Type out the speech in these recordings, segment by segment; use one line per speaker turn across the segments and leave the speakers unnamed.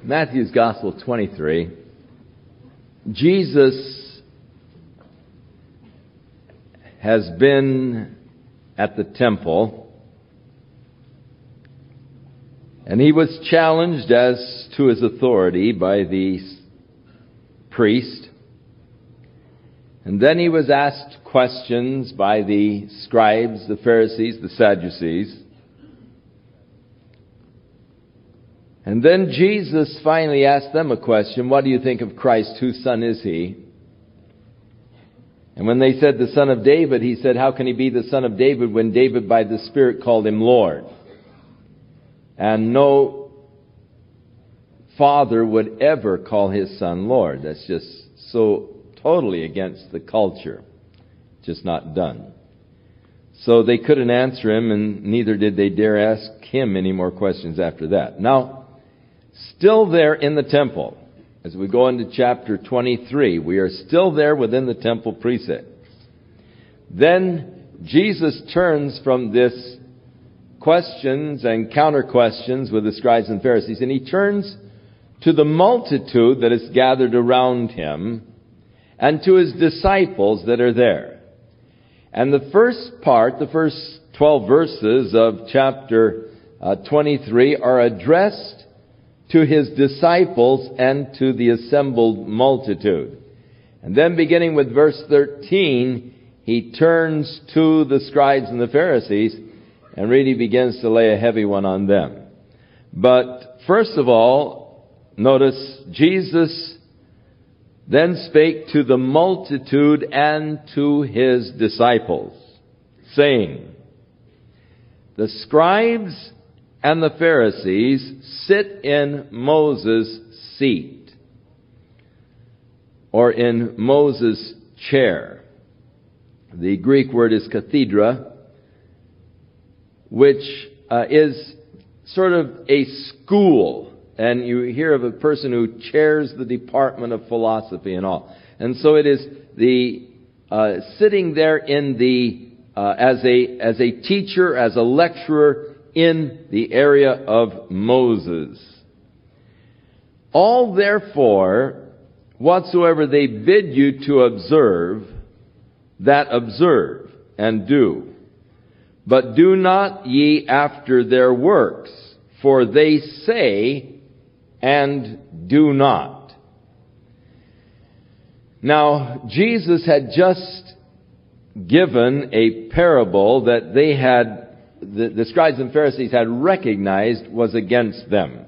Matthew's Gospel 23, Jesus has been at the temple, and he was challenged as to his authority by the priest. And then he was asked questions by the scribes, the Pharisees, the Sadducees. And then Jesus finally asked them a question: what do you think of Christ? Whose son is he? And when they said the son of David, he said, how can he be the son of David when David by the Spirit called him Lord? And no father would ever call his son Lord. That's just so totally against the culture. Just not done. So they couldn't answer him, and neither did they dare ask him any more questions after that. Now, still there in the temple, as we go into chapter 23, we are still there within the temple precincts. Then Jesus turns from this questions and counter questions with the scribes and Pharisees, and he turns to the multitude that is gathered around him and to his disciples that are there. And the first part, the first 12 verses of chapter 23 are addressed to his disciples and to the assembled multitude. And then beginning with verse 13, he turns to the scribes and the Pharisees and really begins to lay a heavy one on them. But first of all, notice Jesus then spake to the multitude and to his disciples, saying, the scribes and the Pharisees sit in Moses' seat, or in Moses' chair. The Greek word is cathedra, which is sort of a school. And you hear of a person who chairs the department of philosophy and all. And so it is the sitting there in the as a teacher, as a lecturer in the area of Moses. All therefore, whatsoever they bid you to observe, that observe and do. But do not ye after their works, for they say and do not. Now, Jesus had just given a parable that they had, the scribes and Pharisees had recognized was against them.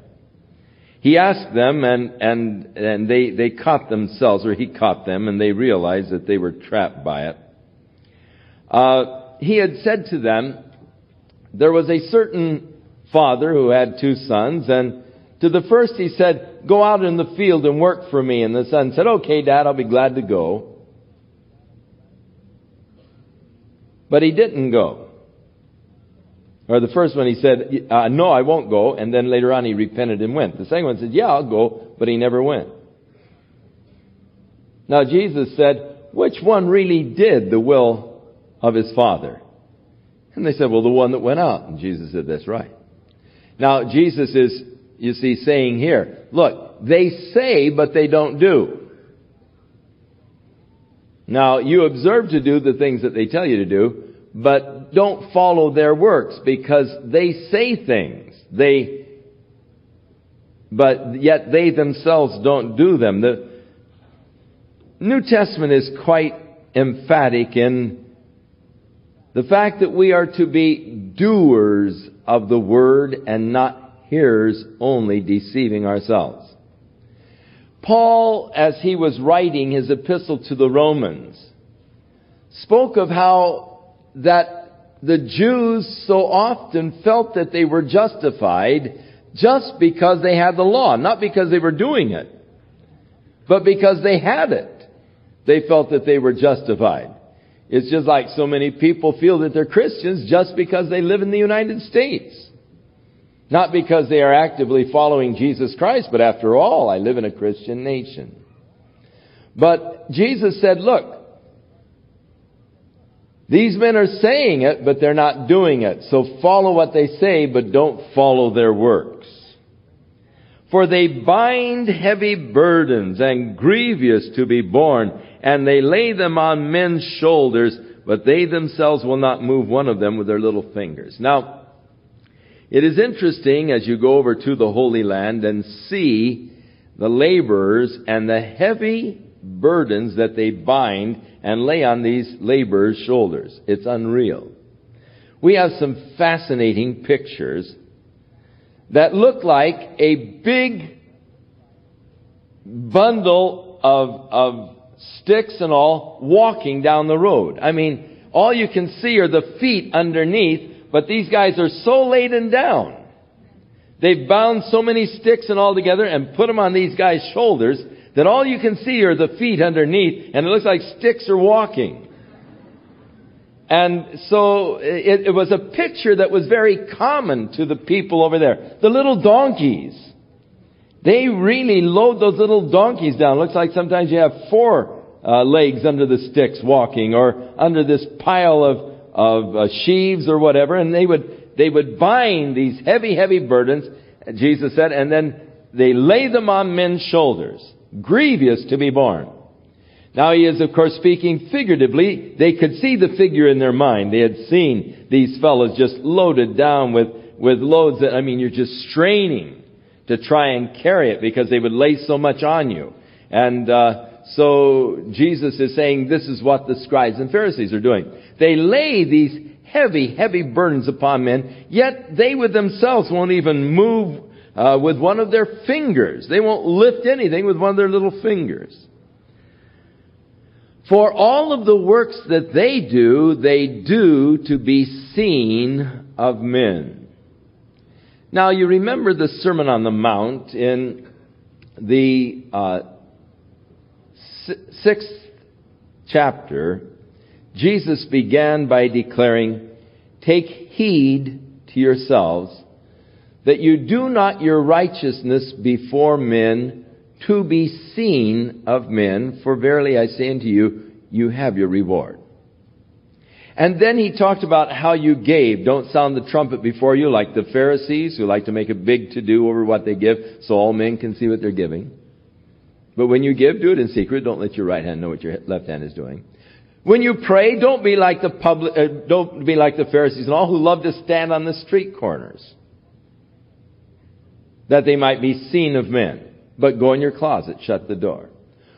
He asked them, and they caught themselves, or he caught them, and they realized that they were trapped by it. He had said to them, there was a certain father who had two sons, and to the first he said, go out in the field and work for me. And the son said, okay, Dad, I'll be glad to go. But he didn't go. Or the first one he said, no, I won't go. And then later on he repented and went. The second one said, yeah, I'll go. But he never went. Now Jesus said, which one really did the will of his father? And they said, well, the one that went out. And Jesus said, that's right. Now Jesus is, you see, saying here, look, they say, but they don't do. Now, you observe to do the things that they tell you to do, but don't follow their works, because they say things. But yet they themselves don't do them. The New Testament is quite emphatic in the fact that we are to be doers of the word and not hearers only, deceiving ourselves. Paul, as he was writing his epistle to the Romans, spoke of how that the Jews so often felt that they were justified just because they had the law, not because they were doing it, but because they had it. They felt that they were justified. It's just like so many people feel that they're Christians just because they live in the United States. Not because they are actively following Jesus Christ, but after all, I live in a Christian nation. But Jesus said, look, these men are saying it, but they're not doing it. So follow what they say, but don't follow their works. For they bind heavy burdens and grievous to be borne, and they lay them on men's shoulders, but they themselves will not move one of them with their little fingers. Now, it is interesting as you go over to the Holy Land and see the laborers and the heavy burdens that they bind and lay on these laborers' shoulders. It's unreal. We have some fascinating pictures that look like a big bundle of sticks and all walking down the road. I mean, all you can see are the feet underneath, but these guys are so laden down. They've bound so many sticks and all together and put them on these guys' shoulders that all you can see are the feet underneath, and it looks like sticks are walking. And so it was a picture that was very common to the people over there. The little donkeys. They really load those little donkeys down. Looks like sometimes you have 4 legs under the sticks walking, or under this pile of sheaves or whatever. And they would bind these heavy, heavy burdens, Jesus said, and then they lay them on men's shoulders, grievous to be borne. Now he is, of course, speaking figuratively. They could see the figure in their mind. They had seen these fellows just loaded down with loads that, you're just straining to try and carry it because they would lay so much on you. And so Jesus is saying this is what the scribes and Pharisees are doing. They lay these heavy, heavy burdens upon men, yet they with themselves won't even move with one of their fingers. They won't lift anything with one of their little fingers. For all of the works that they do to be seen of men. Now you remember the Sermon on the Mount in the 6th chapter. Jesus began by declaring, "Take heed to yourselves, that you do not your righteousness before men to be seen of men, for verily I say unto you, you have your reward." And then he talked about how you gave. Don't sound the trumpet before you like the Pharisees, who like to make a big to-do over what they give so all men can see what they're giving. But when you give, do it in secret. Don't let your right hand know what your left hand is doing. When you pray, don't be like the Pharisees and all who love to stand on the street corners, that they might be seen of men. But go in your closet, shut the door.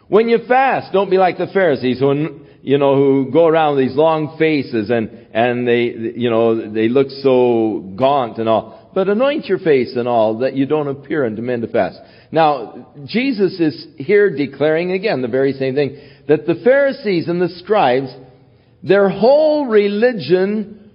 When you fast, don't be like the Pharisees who go around with these long faces and they look so gaunt and all. But anoint your face and all, that you don't appear unto men to fast. Now, Jesus is here declaring again the very same thing, that the Pharisees and the scribes, their whole religion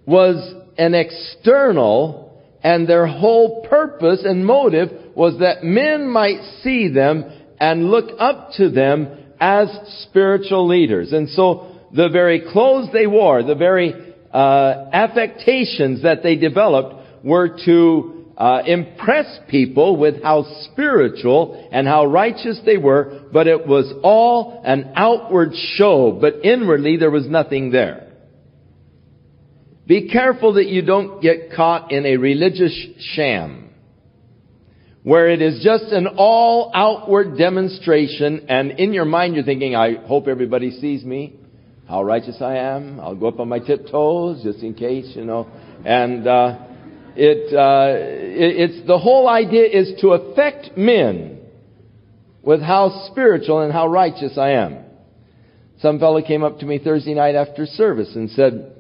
was an external, and their whole purpose and motive was that men might see them and look up to them as spiritual leaders. And so the very clothes they wore, the very affectations that they developed were to impress people with how spiritual and how righteous they were, but it was all an outward show, but inwardly there was nothing there. Be careful that you don't get caught in a religious sham, where it is just an all outward demonstration, and in your mind you're thinking, I hope everybody sees me, how righteous I am. I'll go up on my tiptoes just in case, And it's the whole idea is to affect men with how spiritual and how righteous I am. Some fellow came up to me Thursday night after service and said,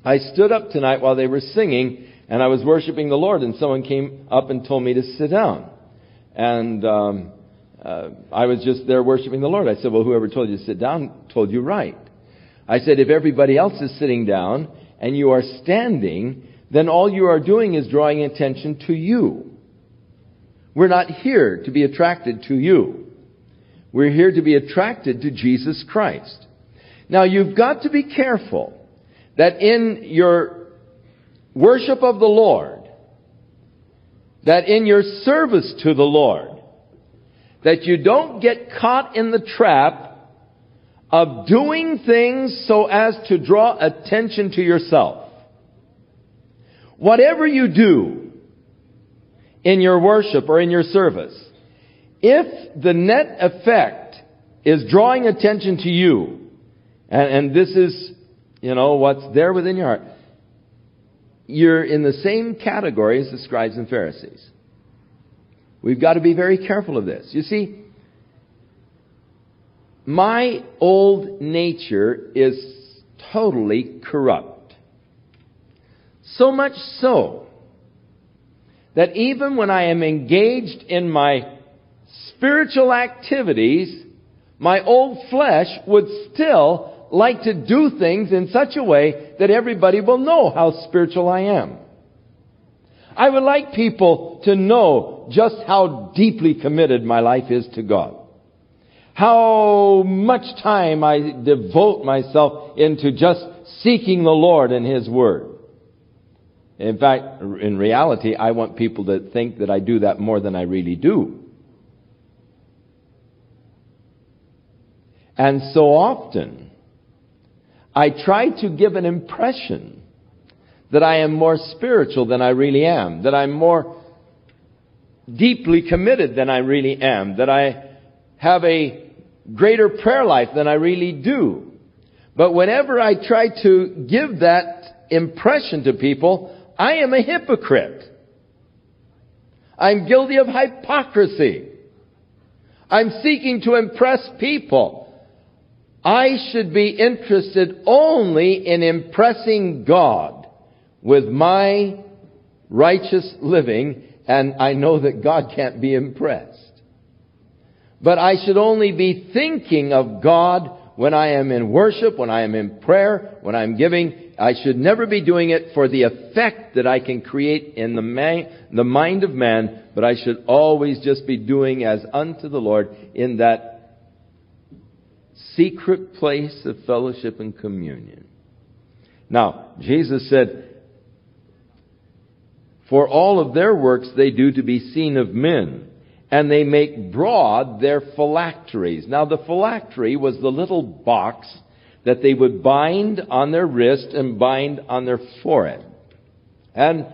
I stood up tonight while they were singing, and I was worshiping the Lord, and someone came up and told me to sit down. And I was just there worshiping the Lord. I said, well, whoever told you to sit down told you right. I said, if everybody else is sitting down and you are standing, then all you are doing is drawing attention to you. We're not here to be attracted to you. We're here to be attracted to Jesus Christ. Now, you've got to be careful that in your worship of the Lord, that in your service to the Lord, that you don't get caught in the trap of doing things so as to draw attention to yourself. Whatever you do, in your worship or in your service, if the net effect is drawing attention to you, and this is, what's there within your heart, you're in the same category as the scribes and Pharisees. We've got to be very careful of this. You see, my old nature is totally corrupt. So much so that even when I am engaged in my spiritual activities, my old flesh would still like to do things in such a way that everybody will know how spiritual I am. I would like people to know just how deeply committed my life is to God. How much time I devote myself into just seeking the Lord and His Word. In fact, in reality, I want people to think that I do that more than I really do. And so often, I try to give an impression that I am more spiritual than I really am, that I'm more deeply committed than I really am, that I have a greater prayer life than I really do. But whenever I try to give that impression to people, I am a hypocrite. I'm guilty of hypocrisy. I'm seeking to impress people. I should be interested only in impressing God with my righteous living, and I know that God can't be impressed. But I should only be thinking of God when I am in worship, when I am in prayer, when I'm giving. I should never be doing it for the effect that I can create in the mind of man, but I should always just be doing as unto the Lord in that secret place of fellowship and communion. Now, Jesus said, for all of their works they do to be seen of men, and they make broad their phylacteries. Now, the phylactery was the little box that they would bind on their wrist and bind on their forehead. And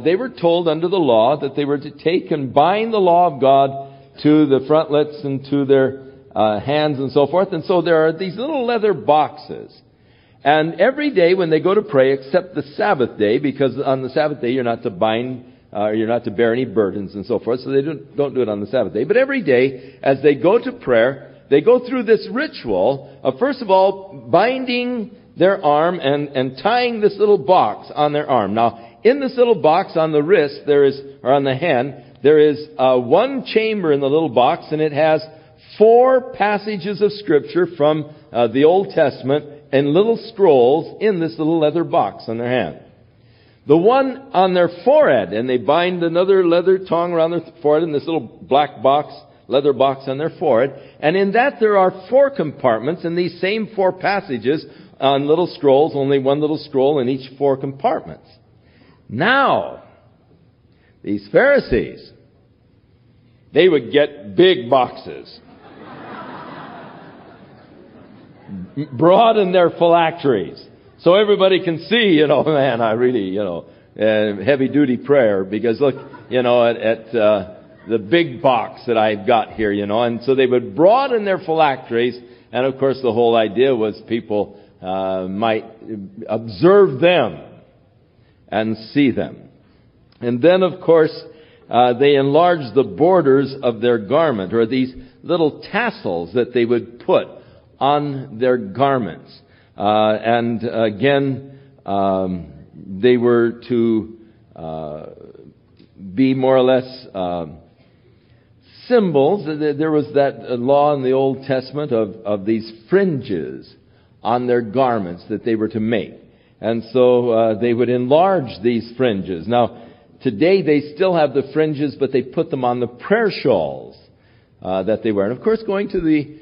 they were told under the law that they were to take and bind the law of God to the frontlets and to their hands and so forth. And so there are these little leather boxes. And every day when they go to pray, except the Sabbath day, because on the Sabbath day you're not to bind, you're not to bear any burdens and so forth, so they don't do it on the Sabbath day. But every day, as they go to prayer, they go through this ritual of, first of all, binding their arm and tying this little box on their arm. Now, in this little box on the wrist, or on the hand, there is one chamber in the little box, and it has 4 passages of Scripture from the Old Testament and little scrolls in this little leather box on their hand. The one on their forehead, and they bind another leather tongue around their forehead in this little black box, leather box on their forehead. And in that there are 4 compartments, and these same 4 passages on little scrolls, only one little scroll in each 4 compartments. Now, these Pharisees, they would get big boxes. Broaden their phylacteries. So everybody can see, man, I really, heavy duty prayer, because look, at the big box that I've got here, and so they would broaden their phylacteries, and of course the whole idea was people might observe them and see them. And then of course they enlarged the borders of their garment, or these little tassels that they would put on their garments. And again, they were to be more or less symbols. There was that law in the Old Testament of these fringes on their garments that they were to make. And so they would enlarge these fringes. Now, today they still have the fringes, but they put them on the prayer shawls that they wear. And of course, going to the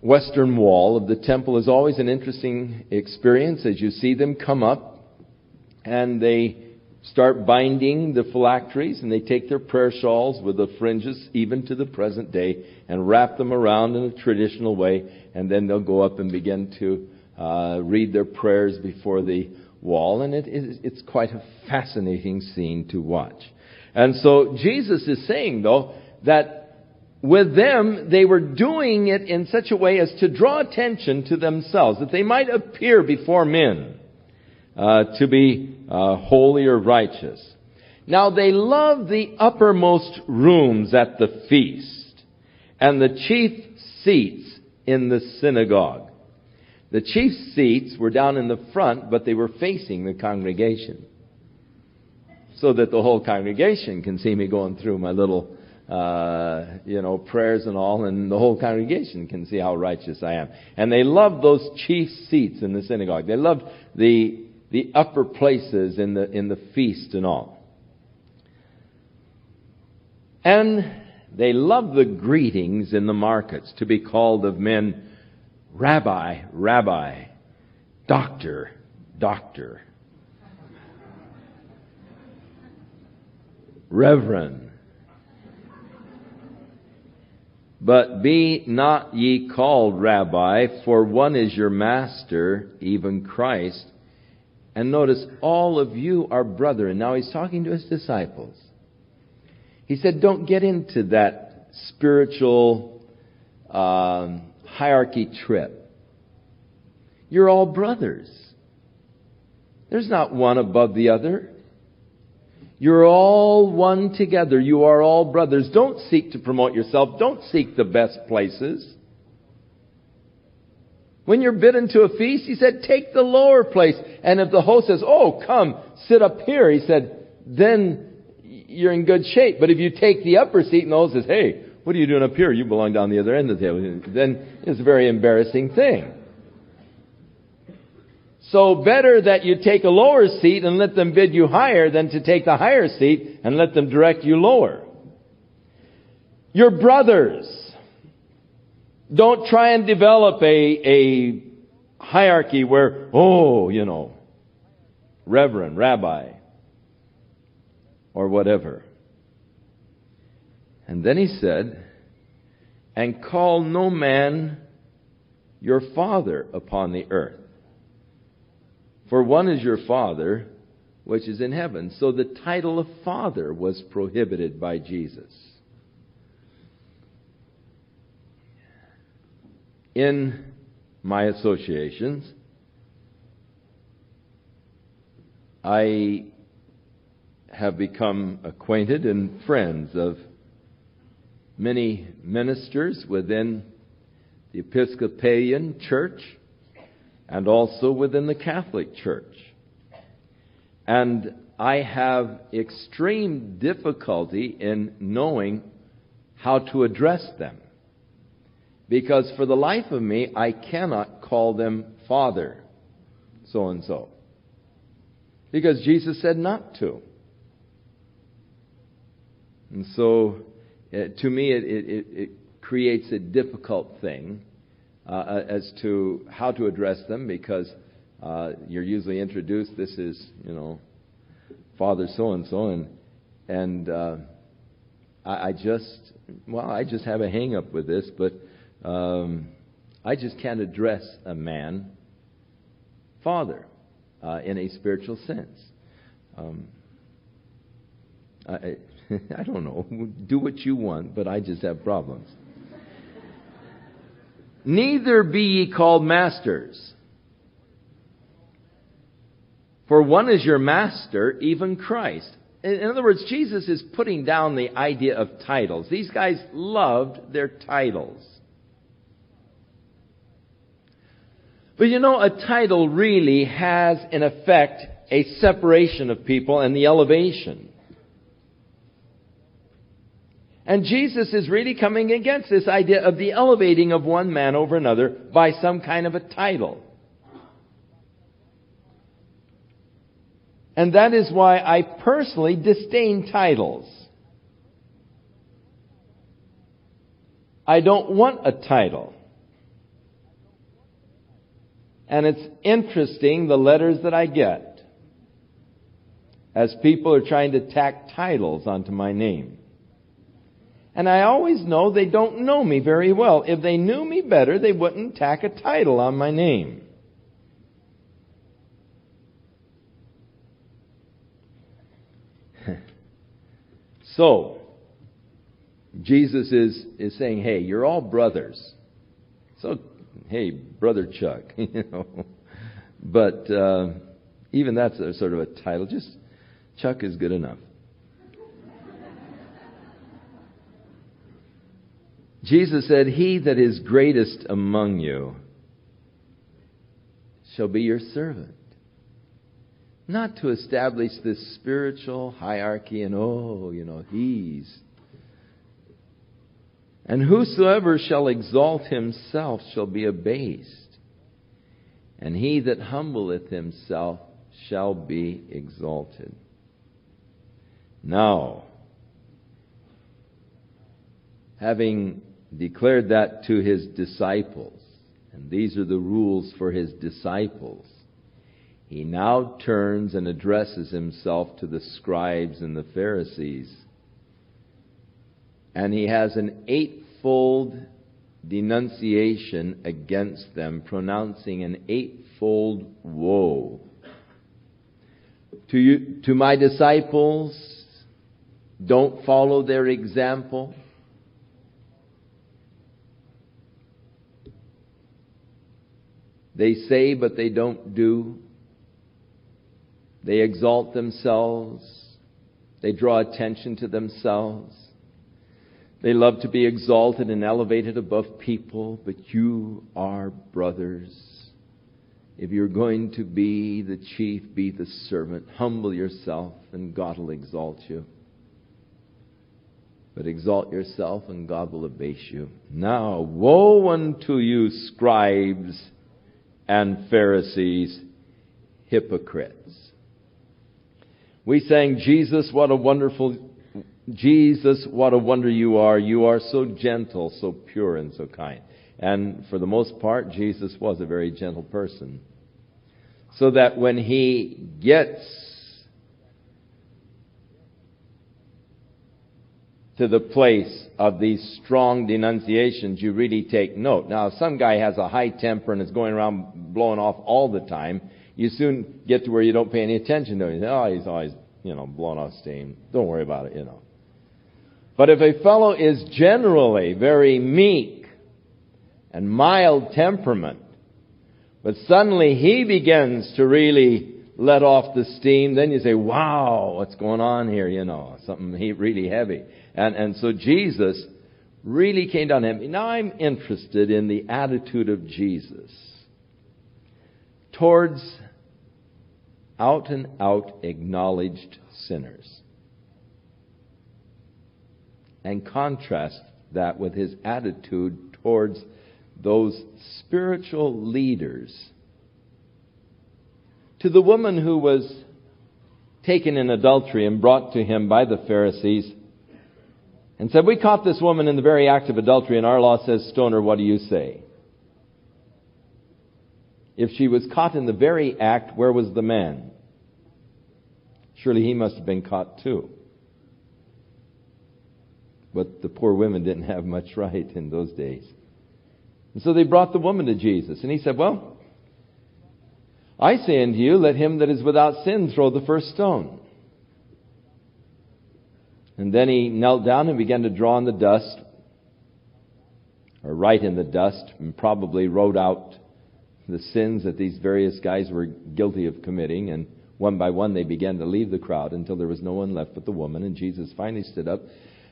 western wall of the temple is always an interesting experience as you see them come up and they start binding the phylacteries, and they take their prayer shawls with the fringes even to the present day and wrap them around in a traditional way, and then they'll go up and begin to read their prayers before the wall, and it's quite a fascinating scene to watch. And so Jesus is saying, though, that with them, they were doing it in such a way as to draw attention to themselves, that they might appear before men to be holy or righteous. Now, they loved the uppermost rooms at the feast and the chief seats in the synagogue. The chief seats were down in the front, but they were facing the congregation, so that the whole congregation can see me going through my little, prayers and all, and the whole congregation can see how righteous I am. And they loved those chief seats in the synagogue. They loved the upper places in the feast and all. And they loved the greetings in the markets, to be called of men, Rabbi, Rabbi, Doctor, Doctor, Reverend. But be not ye called Rabbi, for one is your master, even Christ. And notice, all of you are brethren. Now he's talking to his disciples. He said, don't get into that spiritual hierarchy trip. You're all brothers. There's not one above the other. You're all one together. You are all brothers. Don't seek to promote yourself. Don't seek the best places. When you're bidden to a feast, he said, take the lower place. And if the host says, oh, come, sit up here, he said, then you're in good shape. But if you take the upper seat and the host says, hey, what are you doing up here? You belong down the other end of the table. Then it's a very embarrassing thing. So better that you take a lower seat and let them bid you higher than to take the higher seat and let them direct you lower. Your brothers. Don't try and develop a hierarchy where, Reverend, Rabbi, or whatever. And then he said, and call no man your father upon the earth. For one is your Father, which is in heaven. So the title of Father was prohibited by Jesus. In my associations, I have become acquainted and friends of many ministers within the Episcopalian Church and also within the Catholic Church. And I have extreme difficulty in knowing how to address them. Because for the life of me, I cannot call them Father, so-and-so. Because Jesus said not to. And so, to me, it creates a difficult thing as to how to address them, because you're usually introduced, this is, Father so-and-so, and I just have a hang-up with this, but I just can't address a man Father in a spiritual sense. I don't know. Do what you want, but I just have problems. Neither be ye called masters. For one is your master, even Christ. In other words, Jesus is putting down the idea of titles. These guys loved their titles. But a title really has, in effect, a separation of people and the elevation. And Jesus is really coming against this idea of the elevating of one man over another by some kind of a title. And that is why I personally disdain titles. I don't want a title. And it's interesting, the letters that I get, as people are trying to tack titles onto my name. And I always know they don't know me very well. If they knew me better, they wouldn't tack a title on my name. So, Jesus is saying, hey, you're all brothers. So, hey, Brother Chuck, But even that's a sort of a title. Just Chuck is good enough. Jesus said, he that is greatest among you shall be your servant. Not to establish this spiritual hierarchy and, he's. And whosoever shall exalt himself shall be abased. And he that humbleth himself shall be exalted. Now, having declared that to his disciples, and these are the rules for his disciples, he now turns and addresses himself to the scribes and the Pharisees. And he has an eightfold denunciation against them, pronouncing an eightfold woe. To my disciples, don't follow their example. They say, but they don't do. They exalt themselves. They draw attention to themselves. They love to be exalted and elevated above people, but you are brothers. If you're going to be the chief, be the servant. Humble yourself and God will exalt you. But exalt yourself and God will abase you. Now, woe unto you, scribes and Pharisees, hypocrites. We sang, Jesus, what a wonder you are. You are so gentle, so pure, and so kind. And for the most part, Jesus was a very gentle person. So that when he gets to the place of these strong denunciations, you really take note. Now, if some guy has a high temper and is going around blowing off all the time, you soon get to where you don't pay any attention to him. You say, he's always, blowing off steam. Don't worry about it, But if a fellow is generally very meek and mild temperament, but suddenly he begins to really let off the steam, then you say, wow, what's going on here? Something really heavy. And so Jesus really came down to him. Now I'm interested in the attitude of Jesus towards out and out acknowledged sinners. And contrast that with his attitude towards those spiritual leaders. To the woman who was taken in adultery and brought to him by the Pharisees and said, we caught this woman in the very act of adultery and our law says stone her, what do you say? If she was caught in the very act, where was the man? Surely he must have been caught too. But the poor women didn't have much right in those days. And so they brought the woman to Jesus. And he said, well, I say unto you, let him that is without sin throw the first stone. And then he knelt down and began to draw in the dust, or write in the dust, and probably wrote out the sins that these various guys were guilty of committing. And one by one they began to leave the crowd until there was no one left but the woman. And Jesus finally stood up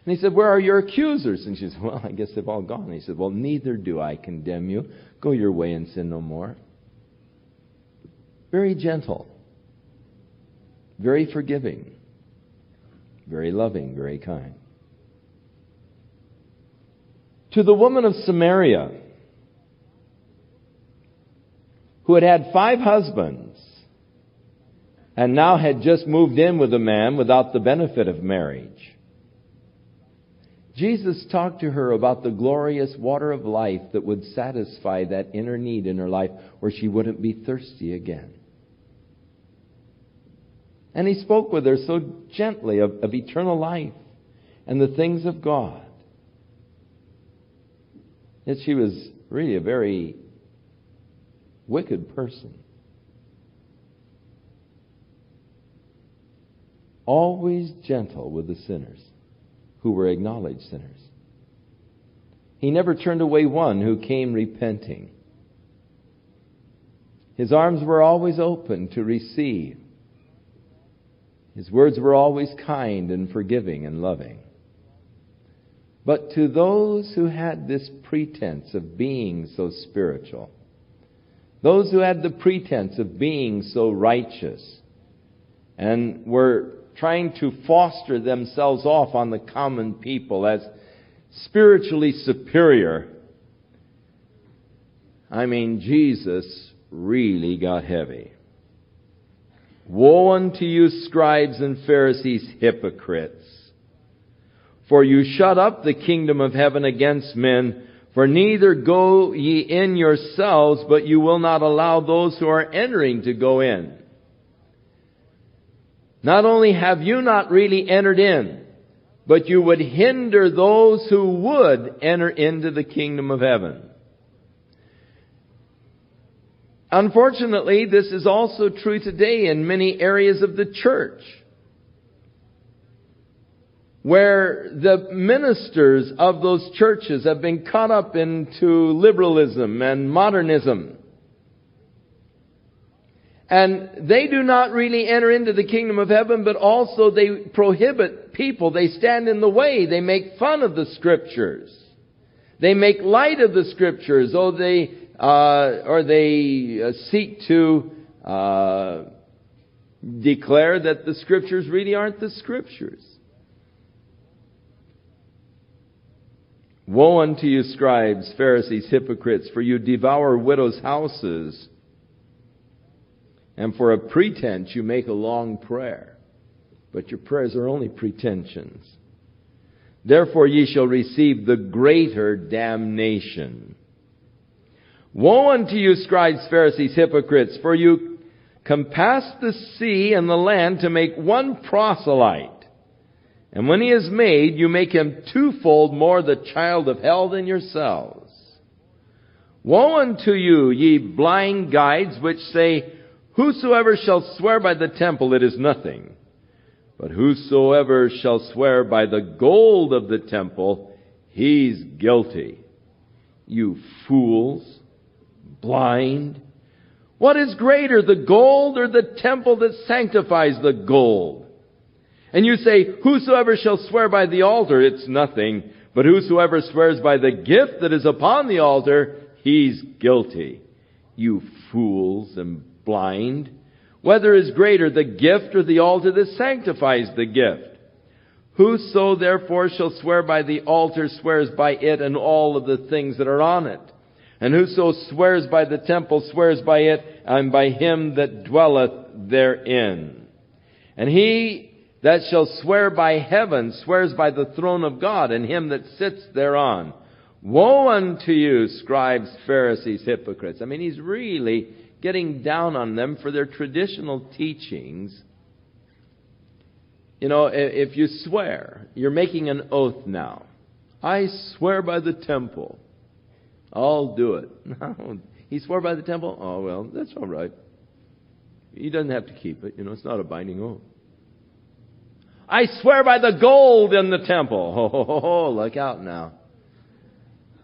and he said, where are your accusers? And she said, well, I guess they've all gone. And he said, well, neither do I condemn you. Go your way and sin no more. Very gentle. Very forgiving. Very loving, very kind. To the woman of Samaria, who had had 5 husbands, and now had just moved in with a man without the benefit of marriage, Jesus talked to her about the glorious water of life that would satisfy that inner need in her life where she wouldn't be thirsty again. And he spoke with her so gently of eternal life and the things of God. Yet she was really a very wicked person. Always gentle with the sinners. who were acknowledged sinners. He never turned away one who came repenting. His arms were always open to receive. His words were always kind and forgiving and loving. But to those who had this pretense of being so spiritual, those who had the pretense of being so righteous, and were trying to foster themselves off on the common people as spiritually superior, Jesus really got heavy. Woe unto you, scribes and Pharisees, hypocrites! For you shut up the kingdom of heaven against men, for neither go ye in yourselves, but you will not allow those who are entering to go in. Not only have you not really entered in, but you would hinder those who would enter into the kingdom of heaven. Unfortunately, this is also true today in many areas of the church, where the ministers of those churches have been caught up into liberalism and modernism. And they do not really enter into the kingdom of heaven, but also they prohibit people. They stand in the way. They make fun of the Scriptures. They make light of the Scriptures, or they seek to declare that the Scriptures really aren't the Scriptures. Woe unto you, scribes, Pharisees, hypocrites, for you devour widows' houses, and for a pretense you make a long prayer, but your prayers are only pretensions. Therefore ye shall receive the greater damnation. Woe unto you, scribes, Pharisees, hypocrites, for you compass the sea and the land to make one proselyte. And when he is made, you make him twofold more the child of hell than yourselves. Woe unto you, ye blind guides, which say, whosoever shall swear by the temple, it is nothing. But whosoever shall swear by the gold of the temple, he's guilty. You fools, blind. What is greater, the gold or the temple that sanctifies the gold? And you say, whosoever shall swear by the altar, it's nothing. But whosoever swears by the gift that is upon the altar, he's guilty. You fools and blind. Whether is greater, the gift or the altar that sanctifies the gift? Whoso therefore shall swear by the altar swears by it and all of the things that are on it. And whoso swears by the temple swears by it and by him that dwelleth therein. And he that shall swear by heaven swears by the throne of God and him that sits thereon. Woe unto you, scribes, Pharisees, hypocrites. He's really getting down on them for their traditional teachings. If you swear, you're making an oath now. I swear by the temple. I'll do it. No, he swore by the temple? Oh, well, that's all right. He doesn't have to keep it. It's not a binding oath. I swear by the gold in the temple. Oh, look out now.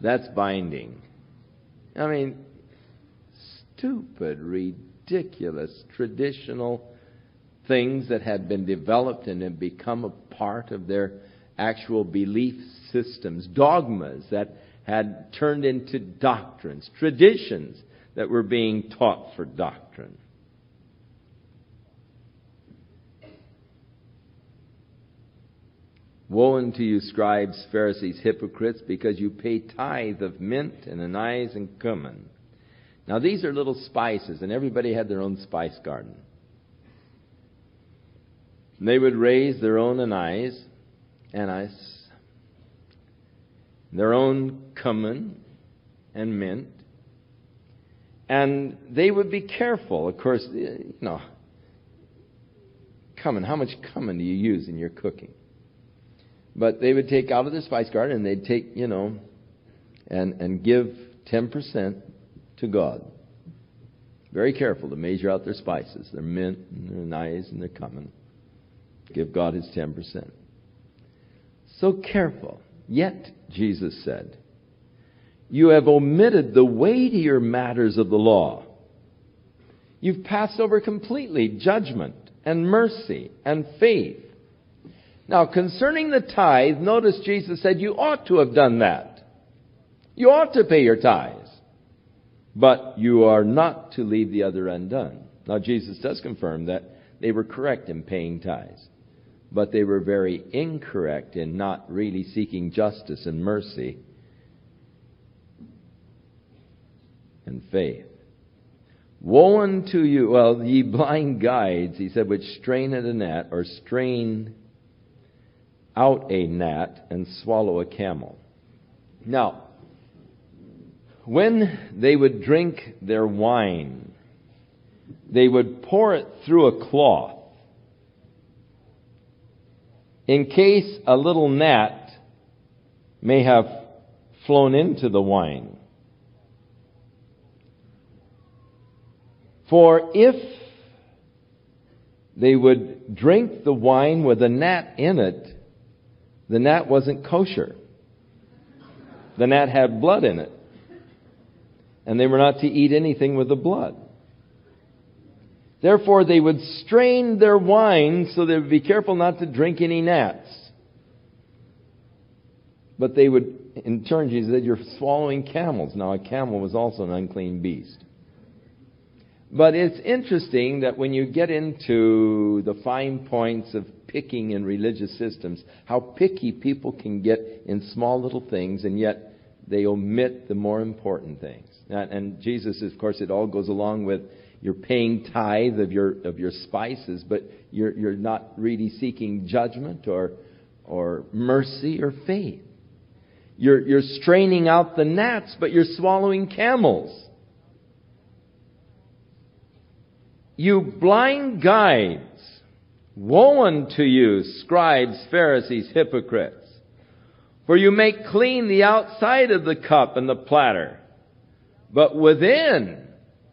That's binding. Stupid, ridiculous, traditional things that had been developed and had become a part of their actual belief systems. Dogmas that had turned into doctrines. Traditions that were being taught for doctrine. Woe unto you, scribes, Pharisees, hypocrites, because you pay tithe of mint and anise and cumin. Now these are little spices, and everybody had their own spice garden. They would raise their own anise, their own cumin and mint, and they would be careful. Of course, cumin, how much cumin do you use in your cooking? But they would take out of their spice garden and they'd take, and give 10% to God. Very careful to measure out their spices, their mint and their anise and their cumin. Give God his 10%. So careful. Yet, Jesus said, you have omitted the weightier matters of the law. You've passed over completely judgment and mercy and faith. Now, concerning the tithe, notice Jesus said you ought to have done that. You ought to pay your tithes. But you are not to leave the other undone. Now, Jesus does confirm that they were correct in paying tithes. But they were very incorrect in not really seeking justice and mercy and faith. Woe unto you, well, ye blind guides, he said, which strain at a gnat, or strain out a gnat and swallow a camel. Now, when they would drink their wine, they would pour it through a cloth in case a little gnat may have flown into the wine. For if they would drink the wine with a gnat in it, the gnat wasn't kosher. The gnat had blood in it. And they were not to eat anything with the blood. Therefore, they would strain their wine so they would be careful not to drink any gnats. But they would, in turn, Jesus said, you're swallowing camels. Now, a camel was also an unclean beast. But it's interesting that when you get into the fine points of picking in religious systems, how picky people can get in small little things, and yet they omit the more important things. And Jesus, of course, it all goes along with you're paying tithe of your spices, but you're not really seeking judgment or mercy or faith. You're straining out the gnats, but you're swallowing camels. You blind guides, woe unto you, scribes, Pharisees, hypocrites! For you make clean the outside of the cup and the platter, but within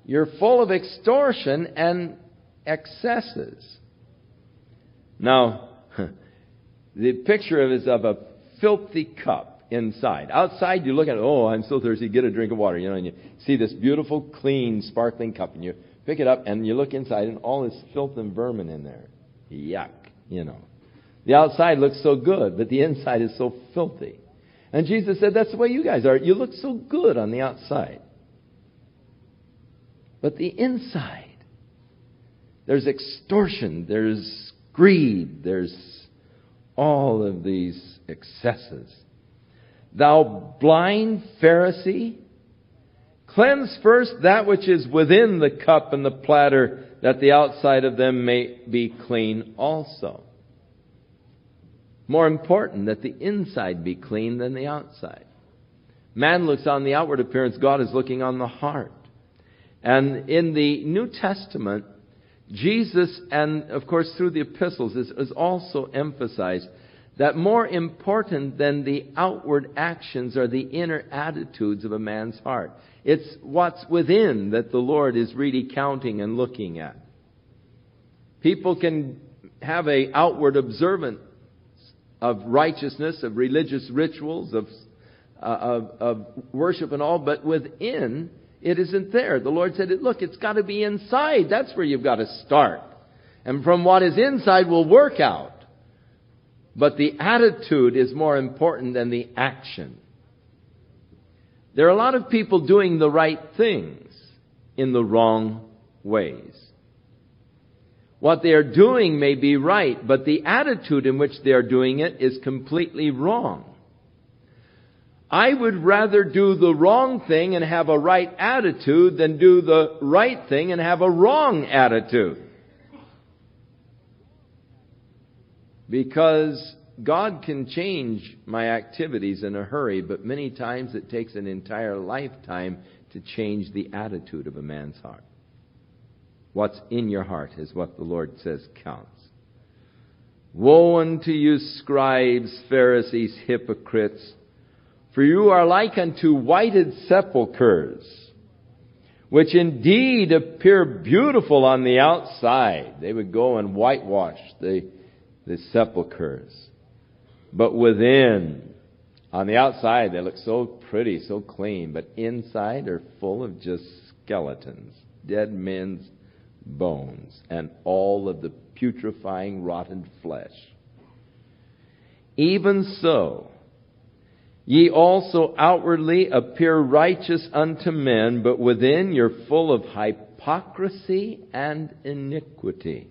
you're full of extortion and excesses. Now, the picture is of a filthy cup inside. Outside you look at it, oh, I'm so thirsty, get a drink of water. And you see this beautiful, clean, sparkling cup, and you pick it up and you look inside and all this filth and vermin in there. Yuck, The outside looks so good, but the inside is so filthy. And Jesus said, that's the way you guys are. You look so good on the outside. But the inside, there's extortion, there's greed, there's all of these excesses. Thou blind Pharisee, cleanse first that which is within the cup and the platter, that the outside of them may be clean also. More important that the inside be clean than the outside. Man looks on the outward appearance, God is looking on the heart. And in the New Testament, Jesus, and of course through the epistles, is also emphasized that more important than the outward actions are the inner attitudes of a man's heart. It's what's within that the Lord is really counting and looking at. People can have an outward observance of righteousness, of religious rituals, of worship and all, but within it isn't there. The Lord said, look, it's got to be inside. That's where you've got to start. And from what is inside will work out. But the attitude is more important than the action. There are a lot of people doing the right things in the wrong ways. What they are doing may be right, but the attitude in which they are doing it is completely wrong. I would rather do the wrong thing and have a right attitude than do the right thing and have a wrong attitude. Because God can change my activities in a hurry, but many times it takes an entire lifetime to change the attitude of a man's heart. What's in your heart is what the Lord says counts. Woe unto you, scribes, Pharisees, hypocrites! For you are like unto whited sepulchres, which indeed appear beautiful on the outside. They would go and whitewash the sepulchres. but within, on the outside, they look so pretty, so clean, but inside are full of just skeletons, dead men's bones, and all of the putrefying, rotten flesh. Even so, ye also outwardly appear righteous unto men, but within you're full of hypocrisy and iniquity.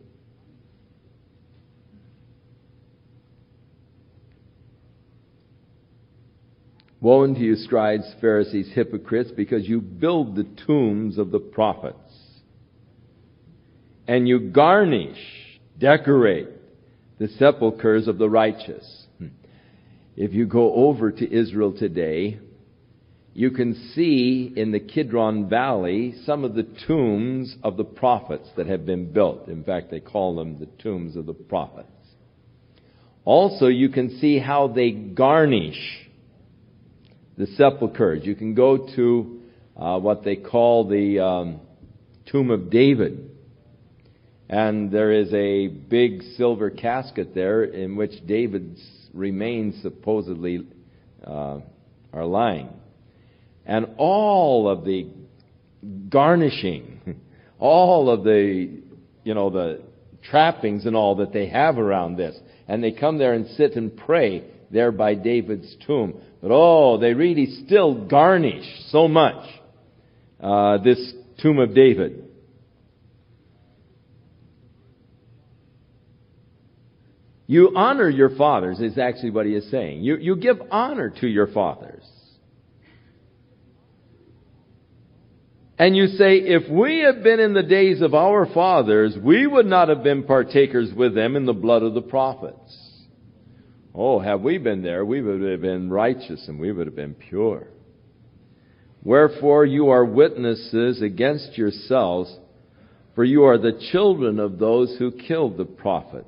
Woe unto you, scribes, Pharisees, hypocrites, because you build the tombs of the prophets, and you garnish, decorate the sepulchres of the righteous. If you go over to Israel today, you can see in the Kidron Valley some of the tombs of the prophets that have been built. In fact, they call them the tombs of the prophets. Also, you can see how they garnish the sepulchres. You can go to what they call the Tomb of David. And there is a big silver casket there in which David's remains supposedly are lying. And all of the garnishing, all of the, the trappings and all that they have around this. And they come there and sit and pray there by David's tomb. But they really still garnish so much this Tomb of David. You honor your fathers is actually what he is saying. You give honor to your fathers. And you say, if we had been in the days of our fathers, we would not have been partakers with them in the blood of the prophets. Oh, have we been there, we would have been righteous and we would have been pure. Wherefore you are witnesses against yourselves, for you are the children of those who killed the prophets.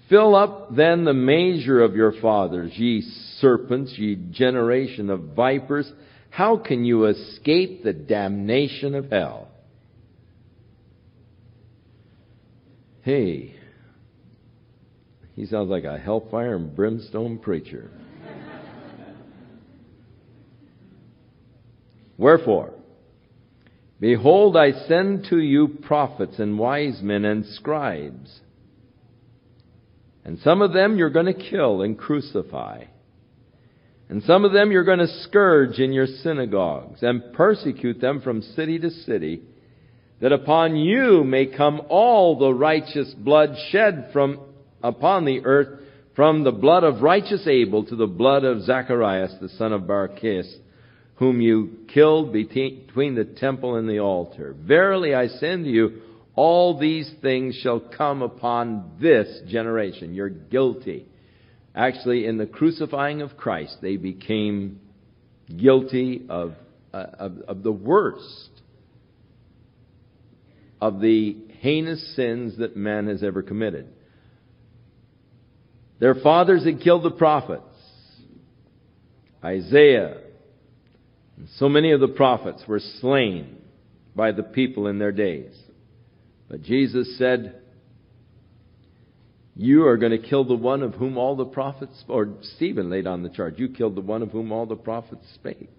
Fill up then the measure of your fathers, ye serpents, ye generation of vipers. How can you escape the damnation of hell? Hey, he sounds like a hellfire and brimstone preacher. Wherefore, behold, I send to you prophets and wise men and scribes. And some of them you're going to kill and crucify. And some of them you're going to scourge in your synagogues and persecute them from city to city, that upon you may come all the righteous blood shed upon the earth, from the blood of righteous Abel to the blood of Zacharias, the son of Barachias, whom you killed between the temple and the altar. Verily I say unto you, all these things shall come upon this generation. You're guilty. Actually, in the crucifying of Christ, they became guilty of the worst of the heinous sins that man has ever committed. Their fathers had killed the prophets. Isaiah and so many of the prophets were slain by the people in their days. But Jesus said, you are going to kill the one of whom all the prophets, or Stephen laid on the charge, you killed the one of whom all the prophets spake.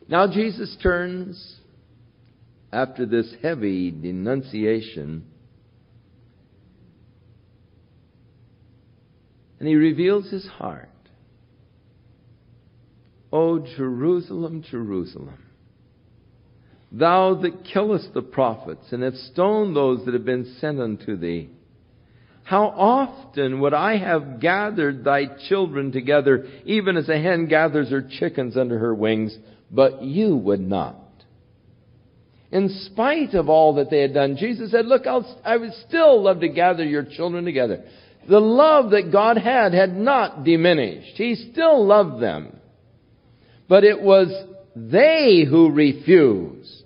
Now Jesus turns, after this heavy denunciation, and he reveals his heart. O Jerusalem, Jerusalem, thou that killest the prophets, and have stoned those that have been sent unto thee, how often would I have gathered thy children together, even as a hen gathers her chickens under her wings, but you would not. In spite of all that they had done, Jesus said, look, I would still love to gather your children together. The love that God had not diminished. He still loved them. But it was they who refused.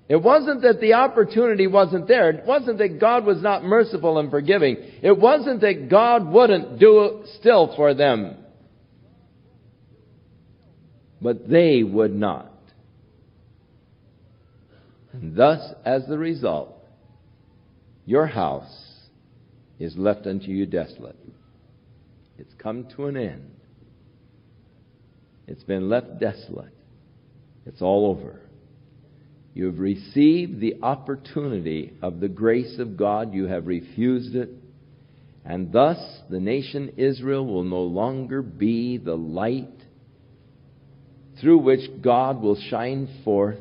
It wasn't that the opportunity wasn't there. It wasn't that God was not merciful and forgiving. It wasn't that God wouldn't do it still for them. But they would not. And thus, as the result, your house is left unto you desolate. It's come to an end. It's been left desolate. It's all over. You have received the opportunity of the grace of God. You have refused it. And thus the nation Israel will no longer be the light through which God will shine forth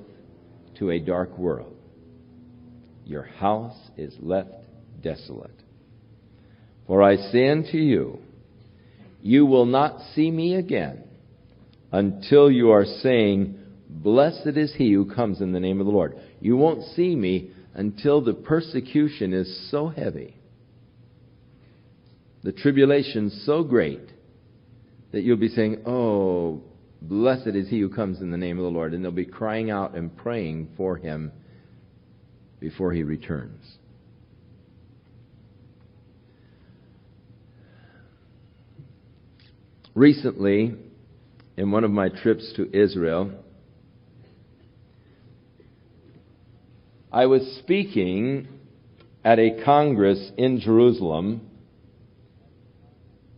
to a dark world. Your house is left desolate. For I say unto you, you will not see me again until you are saying, blessed is he who comes in the name of the Lord. You won't see me until the persecution is so heavy, the tribulation so great, that you'll be saying, oh, blessed is he who comes in the name of the Lord. And they'll be crying out and praying for him before he returns. Recently, in one of my trips to Israel, I was speaking at a congress in Jerusalem,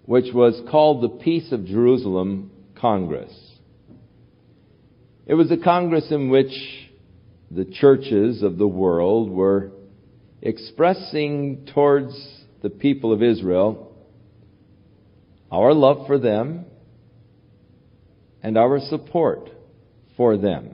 which was called the Peace of Jerusalem Congress. It was a congress in which the churches of the world were expressing towards the people of Israel our love for them and our support for them.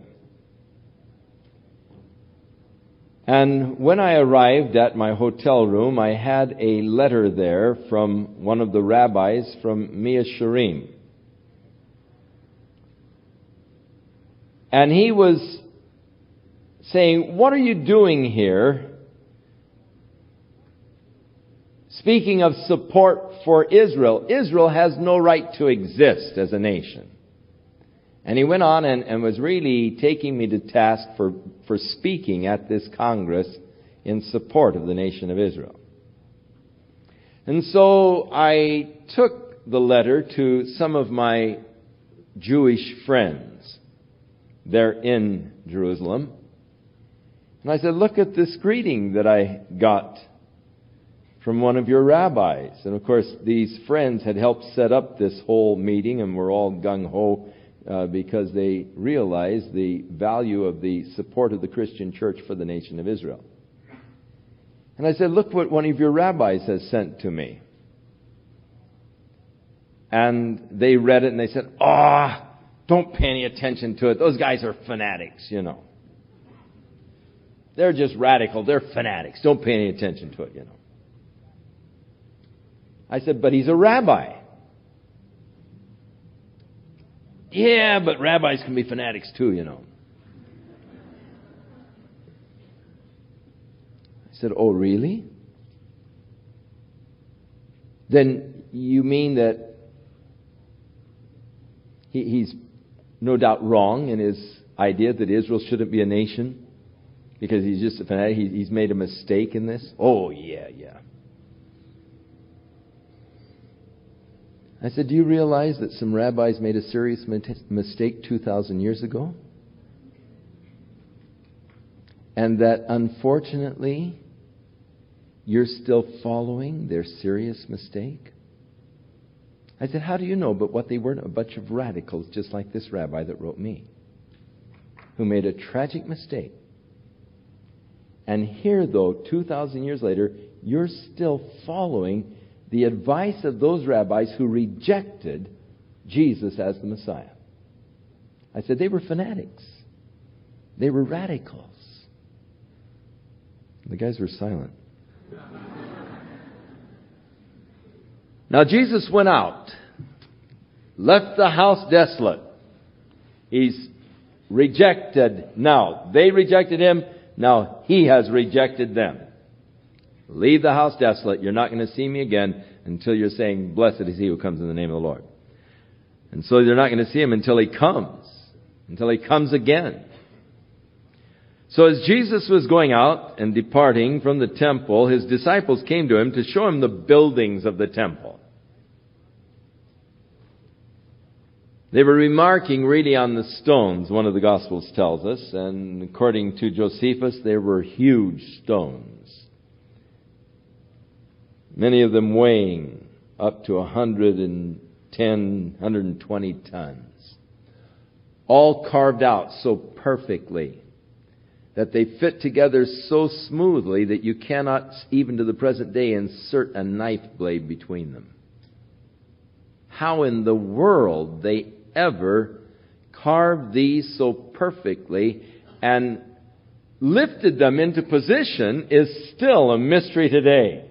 And when I arrived at my hotel room, I had a letter there from one of the rabbis from Mea Shearim. And he was saying, what are you doing here? Speaking of support for Israel, Israel has no right to exist as a nation. And he went on and was really taking me to task for speaking at this Congress in support of the nation of Israel. And so I took the letter to some of my Jewish friends there in Jerusalem. And I said, look at this greeting that I got from one of your rabbis. And of course, these friends had helped set up this whole meeting and were all gung-ho because they realized the value of the support of the Christian church for the nation of Israel. And I said, look what one of your rabbis has sent to me. And they read it and they said, don't pay any attention to it. Those guys are fanatics, you know. They're just radical. They're fanatics. Don't pay any attention to it, you know. I said, but he's a rabbi. Yeah, but rabbis can be fanatics too, you know. I said, oh, really? Then you mean that he's no doubt wrong in his idea that Israel shouldn't be a nation because he's just a fanatic? He's made a mistake in this? Oh, yeah. I said, do you realize that some rabbis made a serious mistake 2,000 years ago? And that, unfortunately, you're still following their serious mistake? I said, how do you know but what they weren't a bunch of radicals just like this rabbi that wrote me, who made a tragic mistake? And here, though, 2,000 years later, you're still following the advice of those rabbis who rejected Jesus as the Messiah. I said, they were fanatics. They were radicals. The guys were silent. Now Jesus went out, left the house desolate. He's rejected now. They rejected him. Now he has rejected them. Leave the house desolate. You're not going to see me again until you're saying, blessed is he who comes in the name of the Lord. And so you're not going to see him until he comes again. So as Jesus was going out and departing from the temple, his disciples came to him to show him the buildings of the temple. They were remarking really on the stones, one of the Gospels tells us, and according to Josephus, there were huge stones. Many of them weighing up to 110, 120 tons. All carved out so perfectly that they fit together so smoothly that you cannot, even to the present day, insert a knife blade between them. How in the world they ever carved these so perfectly and lifted them into position is still a mystery today.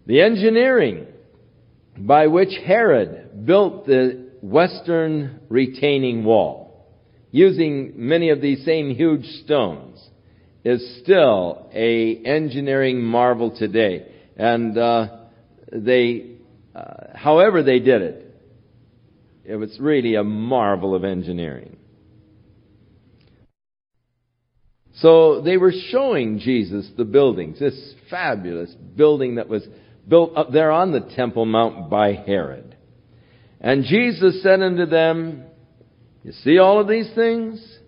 The engineering by which Herod built the western retaining wall, using many of these same huge stones, is still a engineering marvel today. And however they did it, it was really a marvel of engineering. So they were showing Jesus the buildings, this fabulous building that was built up there on the Temple Mount by Herod. And Jesus said unto them, "You see all of these things?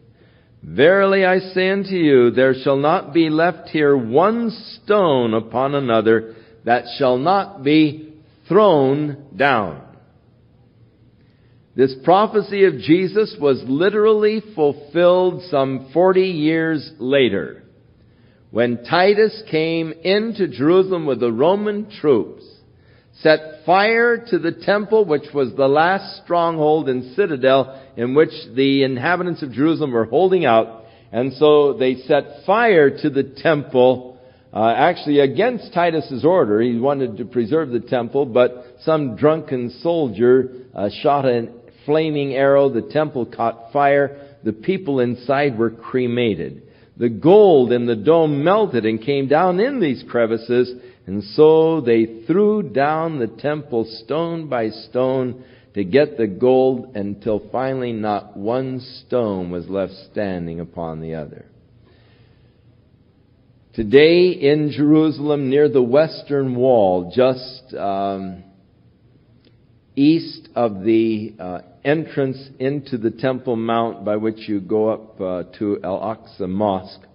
Verily I say unto you, there shall not be left here one stone upon another that shall not be thrown down." This prophecy of Jesus was literally fulfilled some 40 years later, when Titus came into Jerusalem with the Roman troops, set fire to the temple, which was the last stronghold and citadel in which the inhabitants of Jerusalem were holding out. And so they set fire to the temple, actually against Titus's order. He wanted to preserve the temple, but some drunken soldier shot a flaming arrow. The temple caught fire. The people inside were cremated. The gold in the dome melted and came down in these crevices, and so they threw down the temple stone by stone to get the gold, until finally not one stone was left standing upon the other. Today in Jerusalem, near the Western Wall, just east of the entrance into the Temple Mount by which you go up to Al-Aqsa Mosque,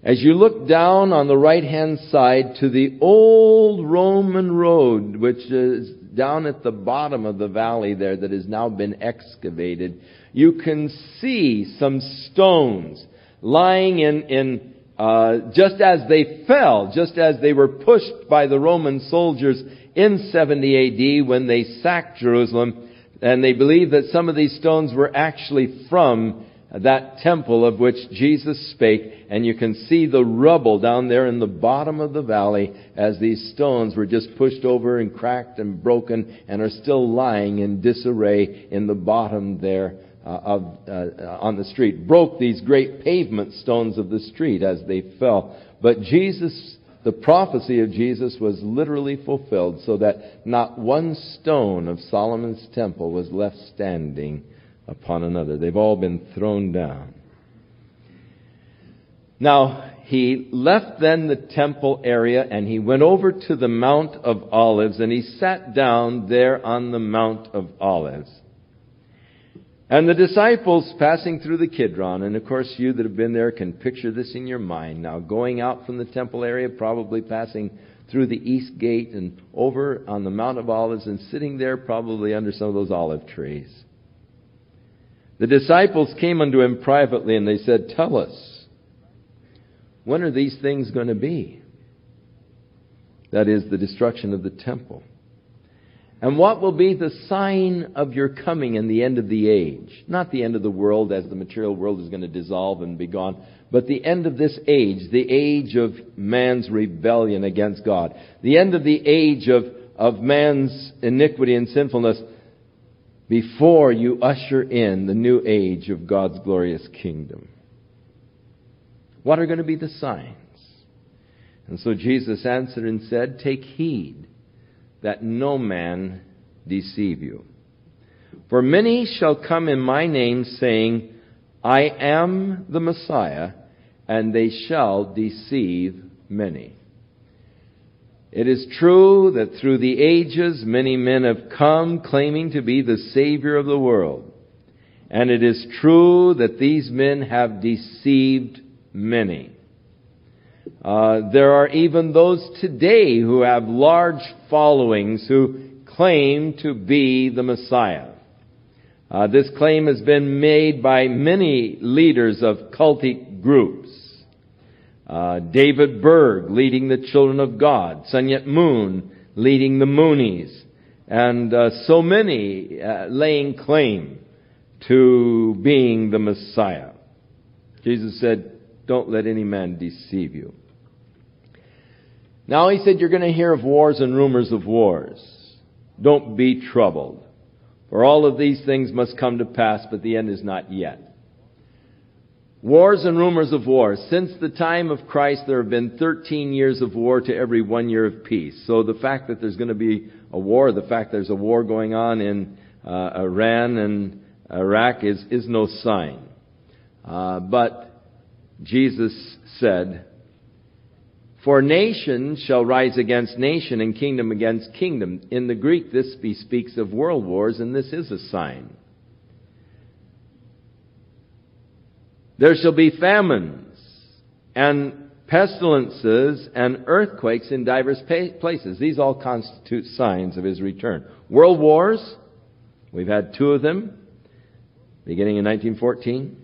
as you look down on the right-hand side to the old Roman road, which is down at the bottom of the valley there that has now been excavated, you can see some stones lying in just as they fell, just as they were pushed by the Roman soldiers in 70 A.D. when they sacked Jerusalem. And they believe that some of these stones were actually from that temple of which Jesus spake. And you can see the rubble down there in the bottom of the valley as these stones were just pushed over and cracked and broken and are still lying in disarray in the bottom there on the street. Broke these great pavement stones of the street as they fell. But Jesus, the prophecy of Jesus, was literally fulfilled, so that not one stone of Solomon's temple was left standing upon another. They've all been thrown down. Now, he left then the temple area, and he went over to the Mount of Olives, and he sat down there on the Mount of Olives. And the disciples passing through the Kidron, and of course you that have been there can picture this in your mind now, going out from the temple area, probably passing through the east gate and over on the Mount of Olives and sitting there probably under some of those olive trees. The disciples came unto him privately and they said, "Tell us, when are these things going to be?" That is, the destruction of the temple. "And what will be the sign of your coming and the end of the age?" Not the end of the world, as the material world is going to dissolve and be gone, but the end of this age, the age of man's rebellion against God, the end of the age of man's iniquity and sinfulness, before you usher in the new age of God's glorious kingdom. What are going to be the signs? And so Jesus answered and said, "Take heed that no man deceive you. For many shall come in my name, saying, I am the Messiah, and they shall deceive many." It is true that through the ages many men have come claiming to be the Savior of the world. And it is true that these men have deceived many. There are even those today who have large followings who claim to be the Messiah. This claim has been made by many leaders of cultic groups. David Berg leading the Children of God, Sun Yat Moon leading the Moonies, and so many laying claim to being the Messiah. Jesus said, "Don't let any man deceive you." Now he said, you're going to hear of wars and rumors of wars. Don't be troubled, for all of these things must come to pass, but the end is not yet. Wars and rumors of wars. Since the time of Christ, there have been 13 years of war to every 1 year of peace. So the fact that there's going to be a war, the fact there's a war going on in Iran and Iraq is no sign. But Jesus said, "For nation shall rise against nation and kingdom against kingdom." In the Greek, this speaks of world wars, and this is a sign. "There shall be famines and pestilences and earthquakes in divers places." These all constitute signs of His return. World wars, we've had 2 of them, beginning in 1914.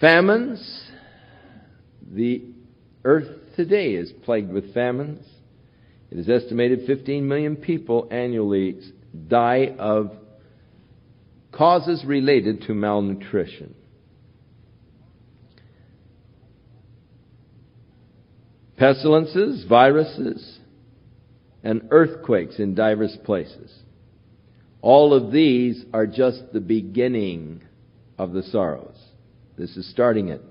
Famines, the earth today is plagued with famines. It is estimated 15 million people annually die of causes related to malnutrition. Pestilences, viruses, and earthquakes in diverse places. All of these are just the beginning of the sorrows. This is starting it.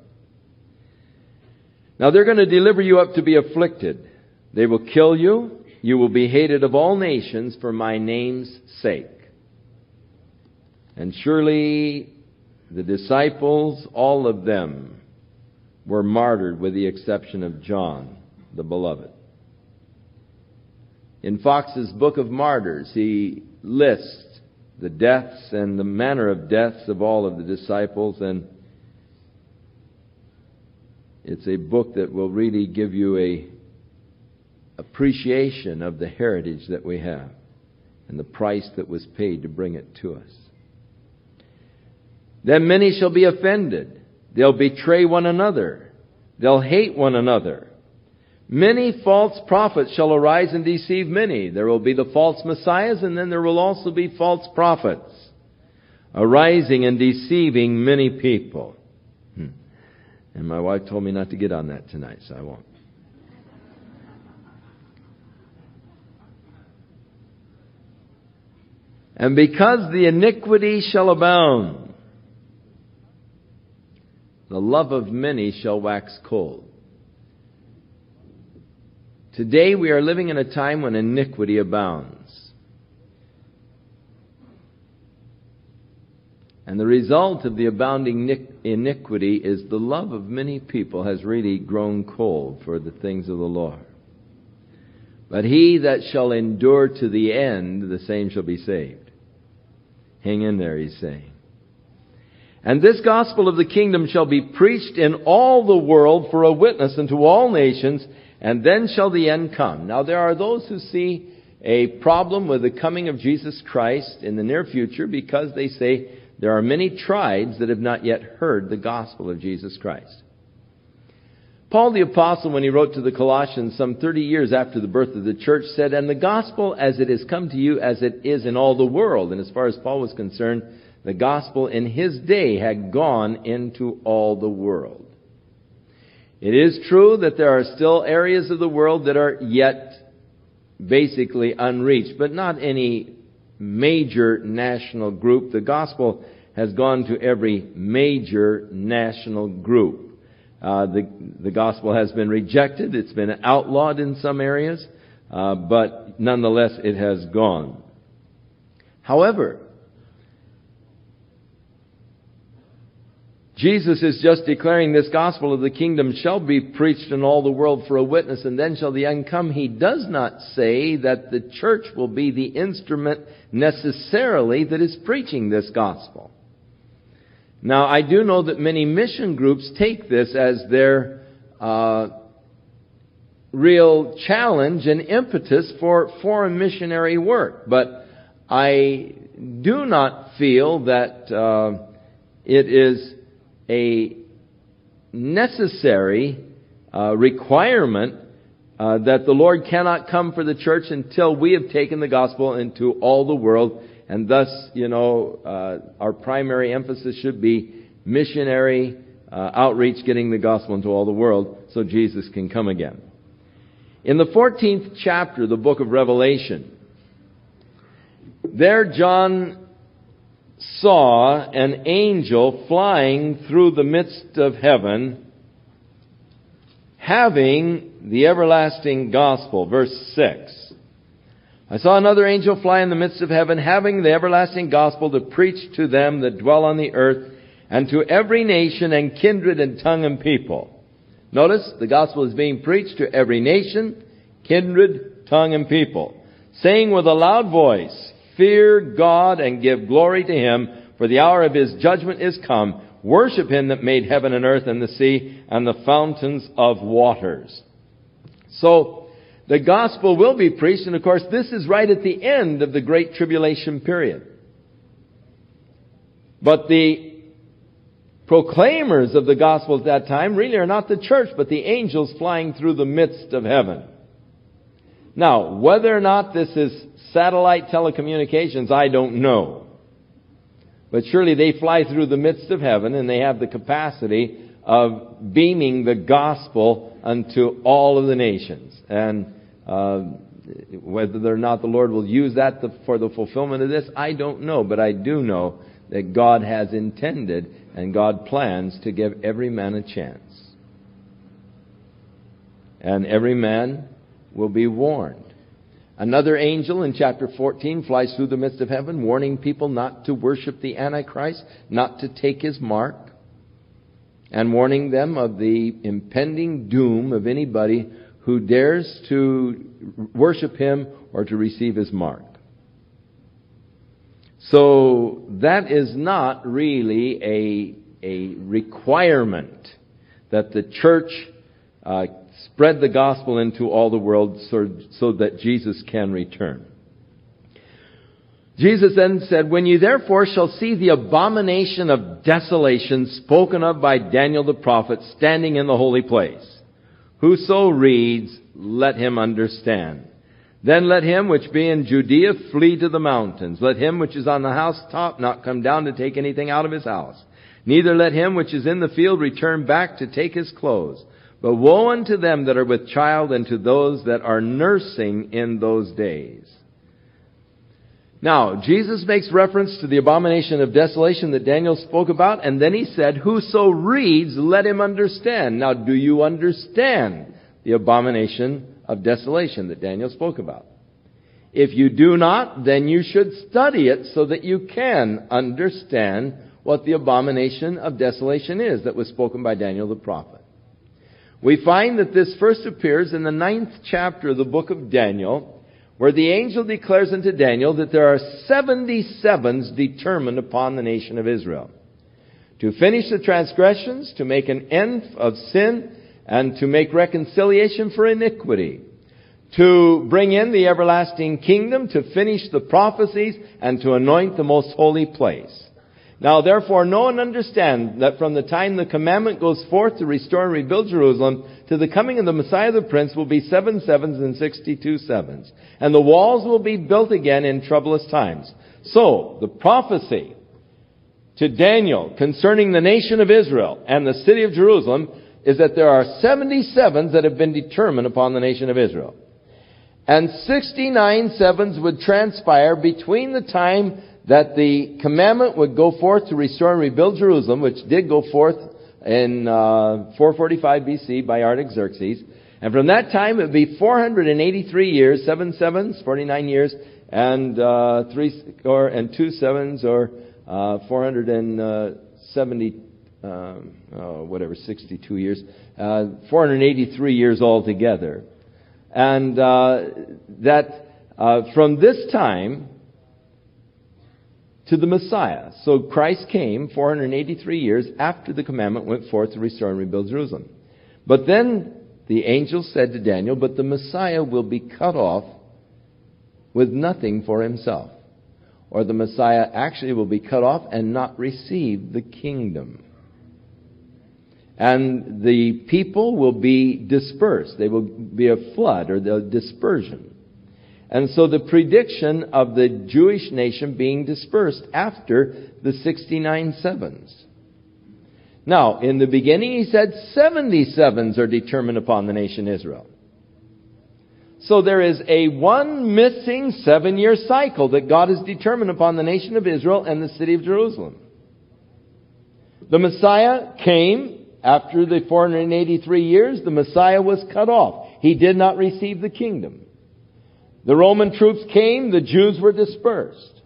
Now they're going to deliver you up to be afflicted. They will kill you. You will be hated of all nations for my name's sake. And surely the disciples, all of them, were martyred with the exception of John, the beloved. In Fox's Book of Martyrs, he lists the deaths and the manner of deaths of all of the disciples, and it's a book that will really give you a appreciation of the heritage that we have and the price that was paid to bring it to us. "Then many shall be offended. They'll betray one another. They'll hate one another. Many false prophets shall arise and deceive many." There will be the false messiahs, and then there will also be false prophets arising and deceiving many people. And my wife told me not to get on that tonight, so I won't. "And because the iniquity shall abound, the love of many shall wax cold." Today we are living in a time when iniquity abounds. And the result of the abounding iniquity is the love of many people has really grown cold for the things of the Lord. "But he that shall endure to the end, the same shall be saved." Hang in there, he's saying. "And this gospel of the kingdom shall be preached in all the world for a witness unto all nations, and then shall the end come." Now there are those who see a problem with the coming of Jesus Christ in the near future because they say there are many tribes that have not yet heard the gospel of Jesus Christ. Paul the Apostle, when he wrote to the Colossians some 30 years after the birth of the church, said, "And the gospel as it has come to you as it is in all the world." And as far as Paul was concerned, the gospel in his day had gone into all the world. It is true that there are still areas of the world that are yet basically unreached, but not any major national group. The gospel has gone to every major national group. The gospel has been rejected. It's been outlawed in some areas, but nonetheless it has gone. However, Jesus is just declaring this gospel of the kingdom shall be preached in all the world for a witness, and then shall the end come. He does not say that the church will be the instrument necessarily that is preaching this gospel. Now, I do know that many mission groups take this as their real challenge and impetus for foreign missionary work. But I do not feel that it is a necessary requirement that the Lord cannot come for the church until we have taken the gospel into all the world. And thus, our primary emphasis should be missionary outreach, getting the gospel into all the world so Jesus can come again. In the 14th chapter of the book of Revelation, there John saw an angel flying through the midst of heaven, having the everlasting gospel. Verse 6. I saw another angel fly in the midst of heaven, having the everlasting gospel to preach to them that dwell on the earth, and to every nation and kindred and tongue and people. Notice, the gospel is being preached to every nation, kindred, tongue, and people, saying with a loud voice, fear God and give glory to Him, for the hour of His judgment is come. Worship Him that made heaven and earth and the sea and the fountains of waters. So, the gospel will be preached, and of course this is right at the end of the Great Tribulation period. But the proclaimers of the gospel at that time really are not the church, but the angels flying through the midst of heaven. Now, whether or not this is satellite telecommunications, I don't know. But surely they fly through the midst of heaven, and they have the capacity of beaming the gospel unto all of the nations. And whether or not the Lord will use that for the fulfillment of this, I don't know. But I do know that God has intended and God plans to give every man a chance. And every man will be warned. Another angel in chapter 14 flies through the midst of heaven, warning people not to worship the Antichrist, not to take his mark, and warning them of the impending doom of anybody who dares to worship him or to receive his mark. So that is not really a requirement that the church spread the gospel into all the world so that Jesus can return. Jesus then said, when you therefore shall see the abomination of desolation spoken of by Daniel the prophet standing in the holy place, whoso reads, let him understand. Then let him which be in Judea flee to the mountains. Let him which is on the housetop not come down to take anything out of his house. Neither let him which is in the field return back to take his clothes. But woe unto them that are with child and to those that are nursing in those days. Now, Jesus makes reference to the abomination of desolation that Daniel spoke about, and then he said, whoso reads, let him understand. Now, do you understand the abomination of desolation that Daniel spoke about? If you do not, then you should study it so that you can understand what the abomination of desolation is that was spoken by Daniel the prophet. We find that this first appears in the 9th chapter of the book of Daniel, where the angel declares unto Daniel that there are 77s determined upon the nation of Israel, to finish the transgressions, to make an end of sin, and to make reconciliation for iniquity, to bring in the everlasting kingdom, to finish the prophecies, and to anoint the most holy place. Now, therefore, know and understand that from the time the commandment goes forth to restore and rebuild Jerusalem to the coming of the Messiah the Prince will be 7 sevens and 62 sevens. And the walls will be built again in troublous times. So, the prophecy to Daniel concerning the nation of Israel and the city of Jerusalem is that there are 77s that have been determined upon the nation of Israel. And 69 sevens would transpire between the time that the commandment would go forth to restore and rebuild Jerusalem, which did go forth in 445 BC by Artaxerxes. And from that time it would be 483 years, 7 sevens, 49 years, and 2 sevens, or 470, 62 years, 483 years altogether. And that from this time to the Messiah. So Christ came 483 years after the commandment went forth to restore and rebuild Jerusalem. But then the angel said to Daniel, but the Messiah will be cut off with nothing for himself. Or the Messiah actually will be cut off and not receive the kingdom. And the people will be dispersed. They will be a flood or the dispersion. And so the prediction of the Jewish nation being dispersed after the 69 sevens. Now, in the beginning he said 77s are determined upon the nation Israel. So there is a one missing 7-year cycle that God has determined upon the nation of Israel and the city of Jerusalem. The Messiah came after the 483 years. The Messiah was cut off. He did not receive the kingdom. The Roman troops came, the Jews were dispersed.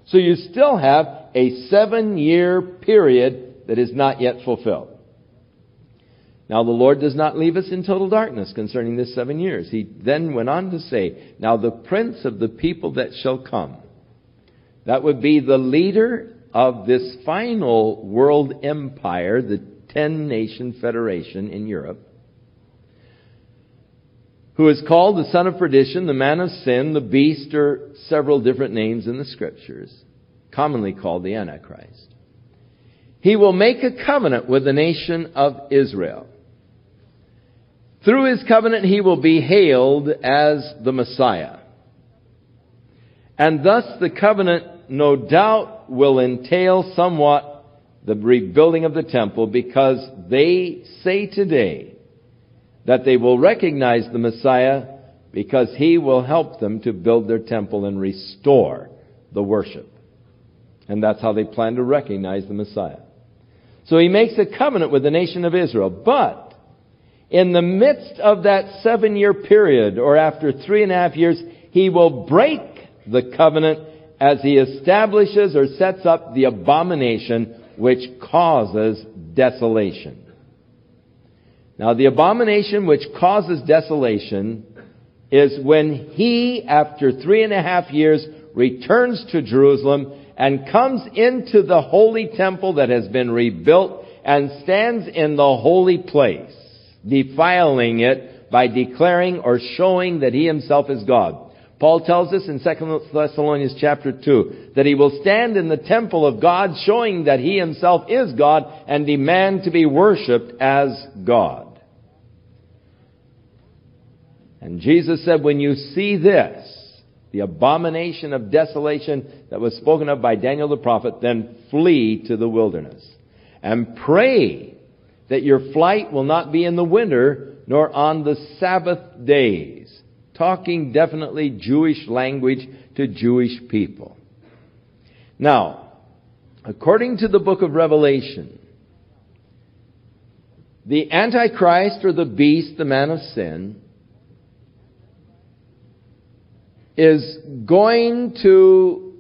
So you still have a 7-year period that is not yet fulfilled. Now the Lord does not leave us in total darkness concerning this 7 years. He then went on to say, now the prince of the people that shall come, that would be the leader of this final world empire, the 10-nation federation in Europe, who is called the son of perdition, the man of sin, the beast, or several different names in the scriptures, commonly called the Antichrist. He will make a covenant with the nation of Israel. Through his covenant he will be hailed as the Messiah. And thus the covenant, no doubt, will entail somewhat the rebuilding of the temple, because they say today that they will recognize the Messiah because he will help them to build their temple and restore the worship. And that's how they plan to recognize the Messiah. So he makes a covenant with the nation of Israel. But in the midst of that 7-year period, or after 3.5 years, he will break the covenant as he establishes or sets up the abomination which causes desolation. Now, the abomination which causes desolation is when he, after 3.5 years, returns to Jerusalem and comes into the holy temple that has been rebuilt and stands in the holy place, defiling it by declaring or showing that he himself is God. Paul tells us in 2 Thessalonians chapter 2 that he will stand in the temple of God, showing that he himself is God and demand to be worshipped as God. And Jesus said, when you see this, the abomination of desolation that was spoken of by Daniel the prophet, then flee to the wilderness. And pray that your flight will not be in the winter, nor on the Sabbath days. Talking definitely Jewish language to Jewish people. Now, according to the book of Revelation, the Antichrist, or the beast, the man of sin, is going to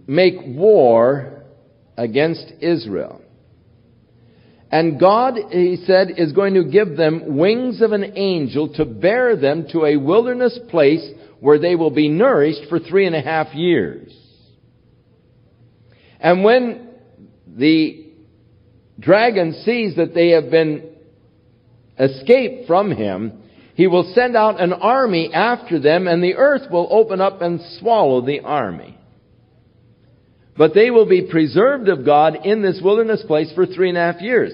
make war against Israel. And God, he said, is going to give them wings of an angel to bear them to a wilderness place where they will be nourished for 3.5 years. And when the dragon sees that they have been escaped from him, he will send out an army after them, and the earth will open up and swallow the army. But they will be preserved of God in this wilderness place for 3.5 years.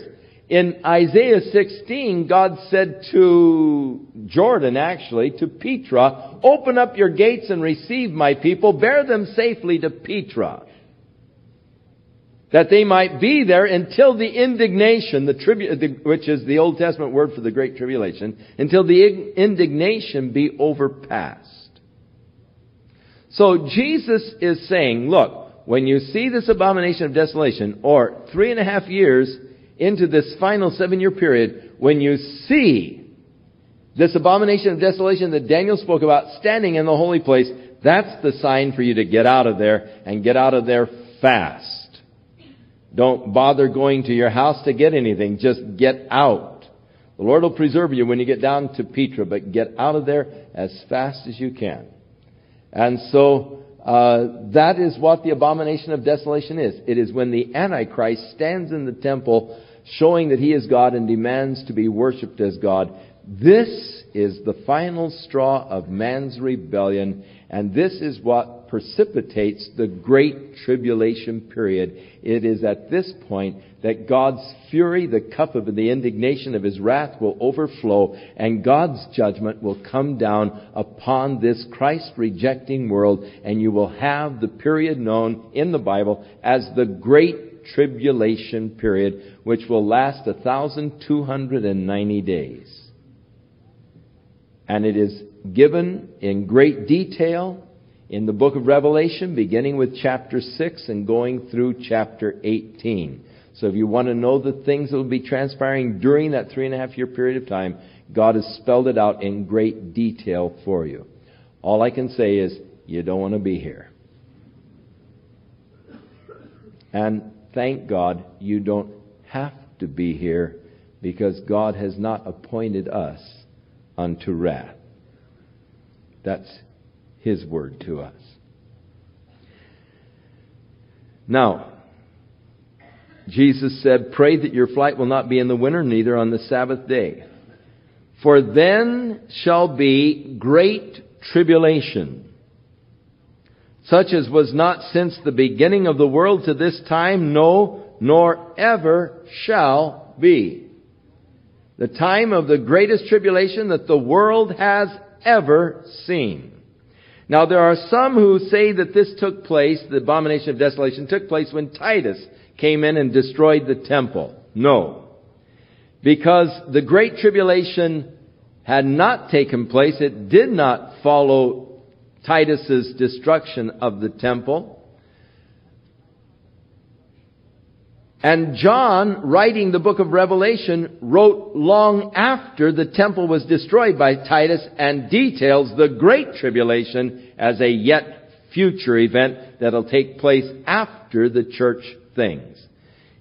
In Isaiah 16, God said to Jordan, actually, to Petra, open up your gates and receive my people, bear them safely to Petra, that they might be there until the indignation, which is the Old Testament word for the Great Tribulation, until the indignation be overpassed. So Jesus is saying, look, when you see this abomination of desolation, or 3.5 years into this final 7-year period, when you see this abomination of desolation that Daniel spoke about standing in the holy place, that's the sign for you to get out of there, and get out of there fast. Don't bother going to your house to get anything. Just get out. The Lord will preserve you when you get down to Petra, but get out of there as fast as you can. And so that is what the abomination of desolation is. It is when the Antichrist stands in the temple showing that he is God and demands to be worshipped as God. This is the final straw of man's rebellion, and this is what precipitates the great tribulation period. It is at this point that God's fury, the cup of the indignation of His wrath, will overflow, and God's judgment will come down upon this Christ-rejecting world, and you will have the period known in the Bible as the Great Tribulation period, which will last 1,290 days. And it is given in great detail in the book of Revelation, beginning with chapter 6 and going through chapter 18. So if you want to know the things that will be transpiring during that 3.5-year period of time, God has spelled it out in great detail for you. All I can say is, you don't want to be here. And thank God you don't have to be here, because God has not appointed us unto wrath. That's His word to us. Now, Jesus said, "Pray that your flight will not be in the winter, neither on the Sabbath day. For then shall be great tribulation, such as was not since the beginning of the world to this time, no, nor ever shall be." The time of the greatest tribulation that the world has ever seen. Now, there are some who say that this took place, the abomination of desolation took place when Titus came in and destroyed the temple. No. Because the Great Tribulation had not taken place. It did not follow Titus's destruction of the temple. And John, writing the book of Revelation, wrote long after the temple was destroyed by Titus and details the Great Tribulation as a yet future event that will take place after the church things.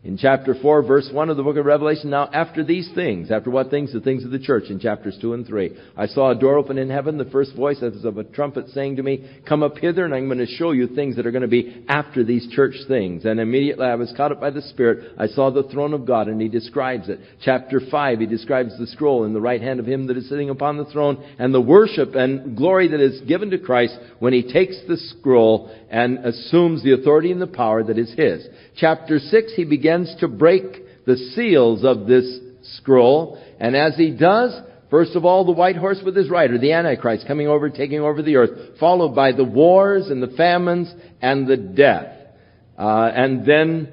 In chapter 4, verse 1 of the book of Revelation, now after these things, after what things? The things of the church in chapters 2 and 3. I saw a door open in heaven, the first voice as of a trumpet saying to me, "Come up hither, and I'm going to show you things that are going to be after these church things." And immediately I was caught up by the Spirit. I saw the throne of God, and He describes it. Chapter 5, He describes the scroll in the right hand of Him that is sitting upon the throne, and the worship and glory that is given to Christ when He takes the scroll and assumes the authority and the power that is His. Chapter 6, He begins to break the seals of this scroll. And as He does, first of all, the white horse with his rider, the Antichrist, coming over, taking over the earth, followed by the wars and the famines and the death. And then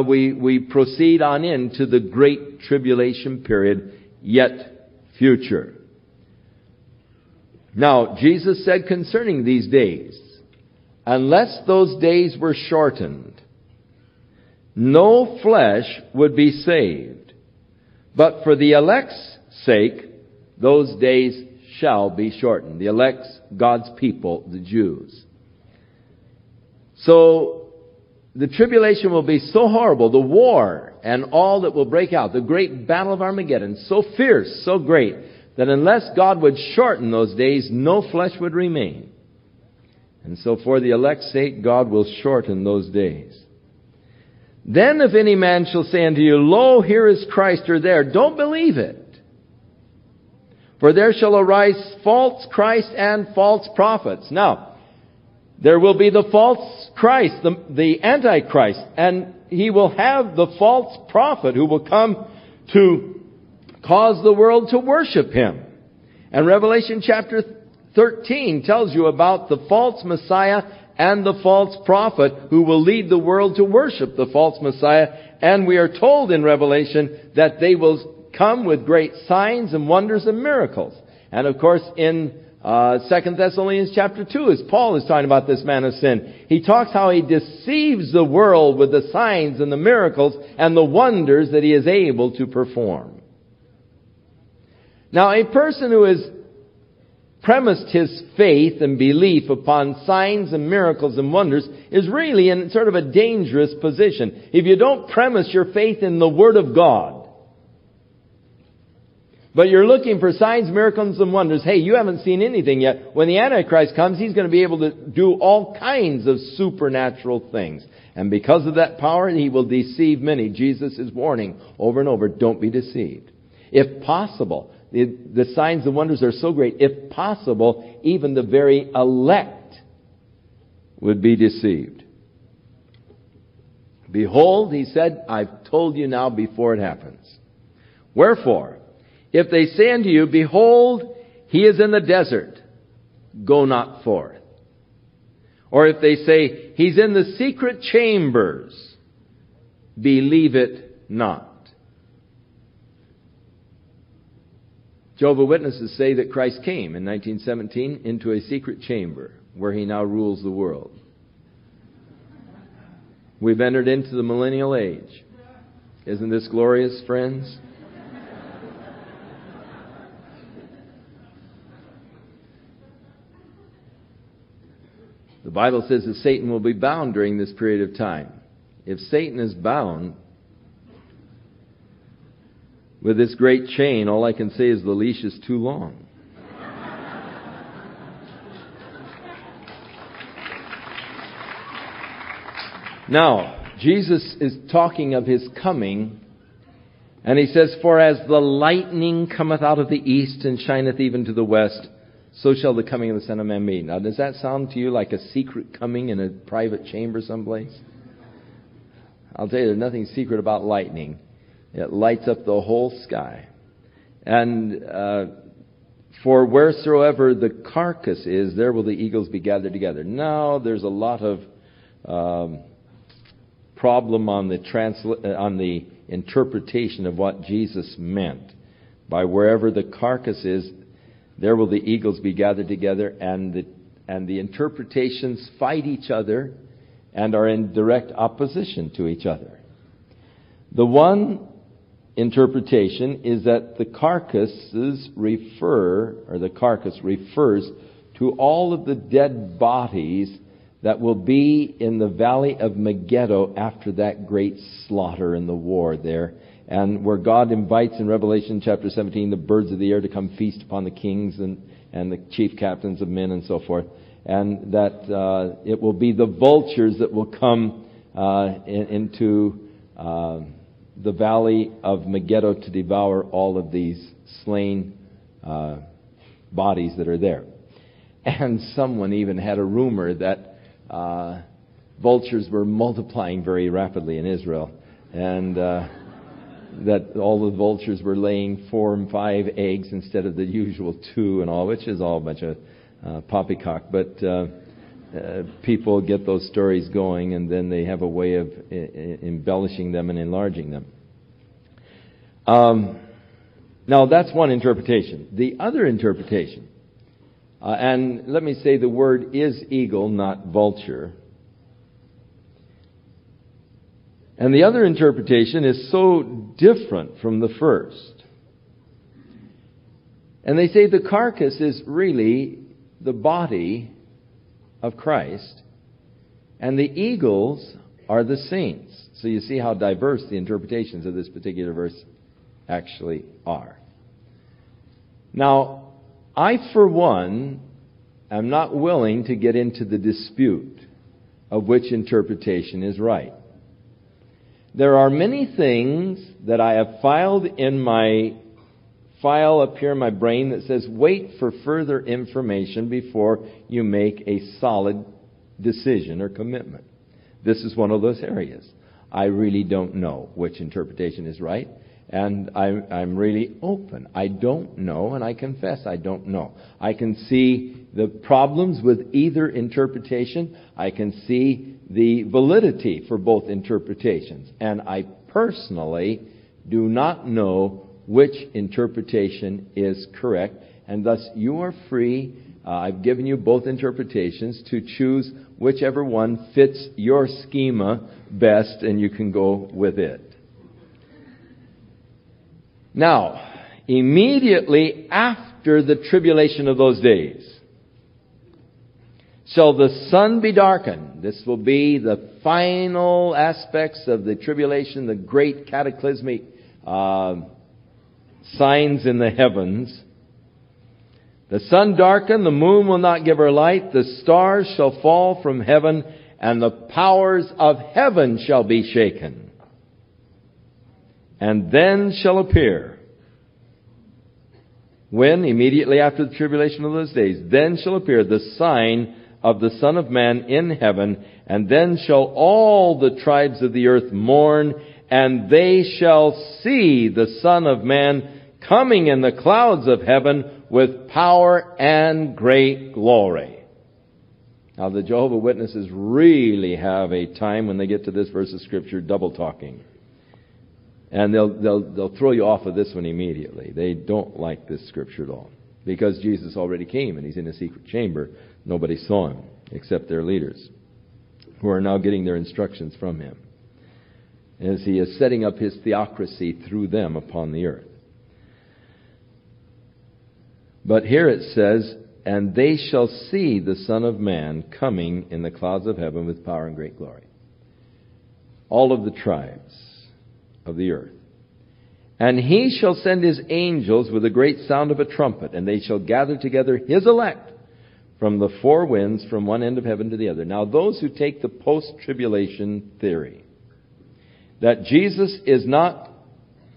we proceed on into the Great Tribulation period, yet future. Now, Jesus said concerning these days, unless those days were shortened, no flesh would be saved. But for the elect's sake, those days shall be shortened. The elect's God's people, the Jews. So, the tribulation will be so horrible, the war and all that will break out, the great battle of Armageddon, so fierce, so great, that unless God would shorten those days, no flesh would remain. And so for the elect's sake, God will shorten those days. Then if any man shall say unto you, Lo, here is Christ, or there, don't believe it. For there shall arise false Christ and false prophets. Now, there will be the false Christ, the Antichrist, and he will have the false prophet who will come to cause the world to worship him. And Revelation chapter 13 tells you about the false Messiah and the false prophet who will lead the world to worship the false Messiah. And we are told in Revelation that they will come with great signs and wonders and miracles. And of course in 2 Thessalonians chapter 2, as Paul is talking about this man of sin, he talks how he deceives the world with the signs and the miracles and the wonders that he is able to perform. Now, a person who has premised his faith and belief upon signs and miracles and wonders is really in sort of a dangerous position. If you don't premise your faith in the Word of God, But you're looking for signs, miracles, and wonders. Hey, you haven't seen anything yet. When the Antichrist comes, he's going to be able to do all kinds of supernatural things. And because of that power, he will deceive many. Jesus is warning over and over, don't be deceived. If possible, the signs and wonders are so great, if possible, even the very elect would be deceived. Behold, he said, I've told you now before it happens. Wherefore, if they say unto you, behold, he is in the desert, go not forth. Or if they say, he's in the secret chambers, believe it not. Jehovah's Witnesses say that Christ came in 1917 into a secret chamber where he now rules the world. We've entered into the millennial age. Isn't this glorious, friends? The Bible says that Satan will be bound during this period of time. If Satan is bound with this great chain, all I can say is the leash is too long. Now, Jesus is talking of his coming, and he says, for as the lightning cometh out of the east and shineth even to the west, so shall the coming of the Son of Man be. Now, does that sound to you like a secret coming in a private chamber someplace? I'll tell you, there's nothing secret about lightning. It lights up the whole sky. And for wheresoever the carcass is, there will the eagles be gathered together. Now, there's a lot of problem on the interpretation of what Jesus meant by wherever the carcass is, there will the eagles be gathered together, and the interpretations fight each other and are in direct opposition to each other. The one interpretation is that the carcass refers to all of the dead bodies that will be in the valley of Megiddo after that great slaughter in the war there. And where God invites in Revelation chapter 17 the birds of the air to come feast upon the kings and the chief captains of men and so forth. And that it will be the vultures that will come into the valley of Megiddo to devour all of these slain bodies that are there. And someone even had a rumor that vultures were multiplying very rapidly in Israel. And that all the vultures were laying 4 and 5 eggs instead of the usual 2 and all, which is all a bunch of poppycock. But people get those stories going, and then they have a way of embellishing them and enlarging them. Now, that's one interpretation. The other interpretation, and let me say the word is eagle, not vulture. And the other interpretation is so different from the first. And they say the carcass is really the body of Christ, and the eagles are the saints. So you see how diverse the interpretations of this particular verse actually are. Now, I, for one, am not willing to get into the dispute of which interpretation is right. There are many things that I have filed in my file up here in my brain that says, wait for further information before you make a solid decision or commitment. This is one of those areas. I really don't know which interpretation is right, and I'm really open. I don't know, and I confess I don't know. I can see the problems with either interpretation. I can see the validity for both interpretations. And I personally do not know which interpretation is correct. And thus you are free, I've given you both interpretations, to choose whichever one fits your schema best, and you can go with it. Now, immediately after the tribulation of those days, shall the sun be darkened. This will be the final aspects of the tribulation, the great cataclysmic signs in the heavens. The sun darken, the moon will not give her light, the stars shall fall from heaven, and the powers of heaven shall be shaken. And then shall appear, when? Immediately after the tribulation of those days, then shall appear the sign of the Son of Man in heaven, and then shall all the tribes of the earth mourn, and they shall see the Son of Man coming in the clouds of heaven with power and great glory. Now, the Jehovah's Witnesses really have a time when they get to this verse of Scripture double talking. And they'll throw you off of this one immediately. They don't like this Scripture at all. Because Jesus already came and He's in a secret chamber. Nobody saw Him except their leaders, who are now getting their instructions from Him, as He is setting up His theocracy through them upon the earth. But here it says, and they shall see the Son of Man coming in the clouds of heaven with power and great glory. All of the tribes of the earth. And He shall send His angels with a great sound of a trumpet, and they shall gather together His elect from the four winds, from one end of heaven to the other. Now, those who take the post-tribulation theory, that Jesus is not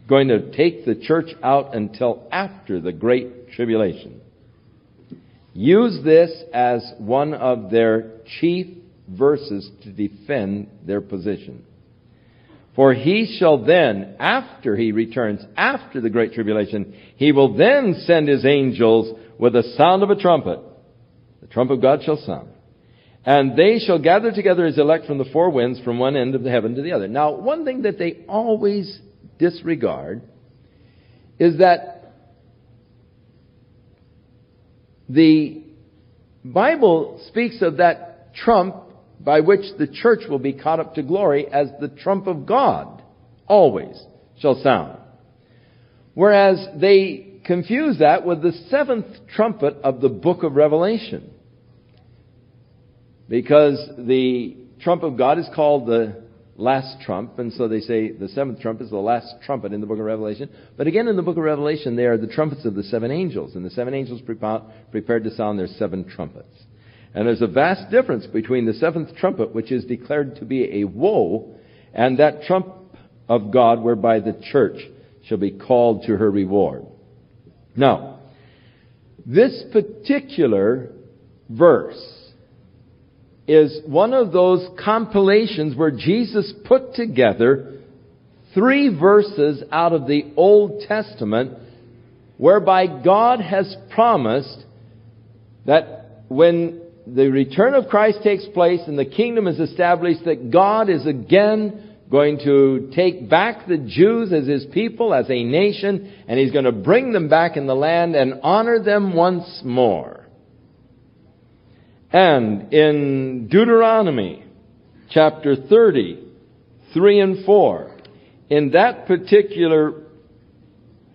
going to take the church out until after the Great Tribulation, use this as one of their chief verses to defend their position. For He shall then, after He returns, after the Great Tribulation, He will then send His angels with a sound of a trumpet. The trump of God shall sound. And they shall gather together His elect from the four winds, from one end of the heaven to the other. Now, one thing that they always disregard is that the Bible speaks of that trump by which the church will be caught up to glory as the trump of God always shall sound. Whereas they confuse that with the seventh trumpet of the book of Revelation. Because the trump of God is called the last trump, and so they say the seventh trump is the last trumpet in the book of Revelation. But again, in the book of Revelation, they are the trumpets of the seven angels, and the seven angels prepared to sound their seven trumpets. And there's a vast difference between the seventh trumpet, which is declared to be a woe, and that trump of God whereby the church shall be called to her reward. Now, this particular verse is one of those compilations where Jesus put together 3 verses out of the Old Testament whereby God has promised that when the return of Christ takes place and the kingdom is established, that God is again going to take back the Jews as His people, as a nation, and He's going to bring them back in the land and honor them once more. And in Deuteronomy chapter 30, 3 and 4, in that particular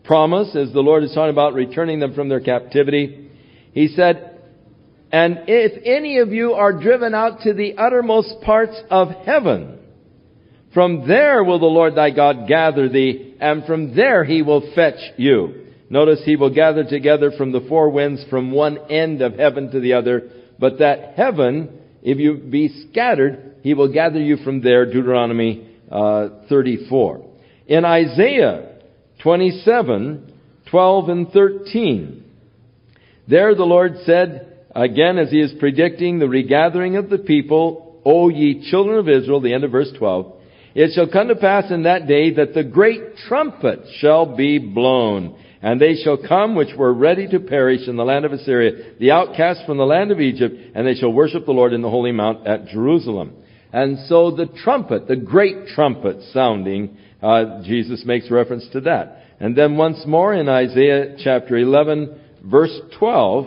promise, as the Lord is talking about returning them from their captivity, He said, and if any of you are driven out to the uttermost parts of heaven, from there will the Lord thy God gather thee, and from there He will fetch you. Notice He will gather together from the four winds, from one end of heaven to the other. But that heaven, if you be scattered, He will gather you from there. Deuteronomy 34. In Isaiah 27, 12 and 13, there the Lord said, again as He is predicting the regathering of the people, O ye children of Israel, the end of verse 12, it shall come to pass in that day that the great trumpet shall be blown. And they shall come which were ready to perish in the land of Assyria, the outcasts from the land of Egypt, and they shall worship the Lord in the holy mount at Jerusalem. And so the trumpet, the great trumpet sounding, Jesus makes reference to that. And then once more in Isaiah chapter 11, verse 12,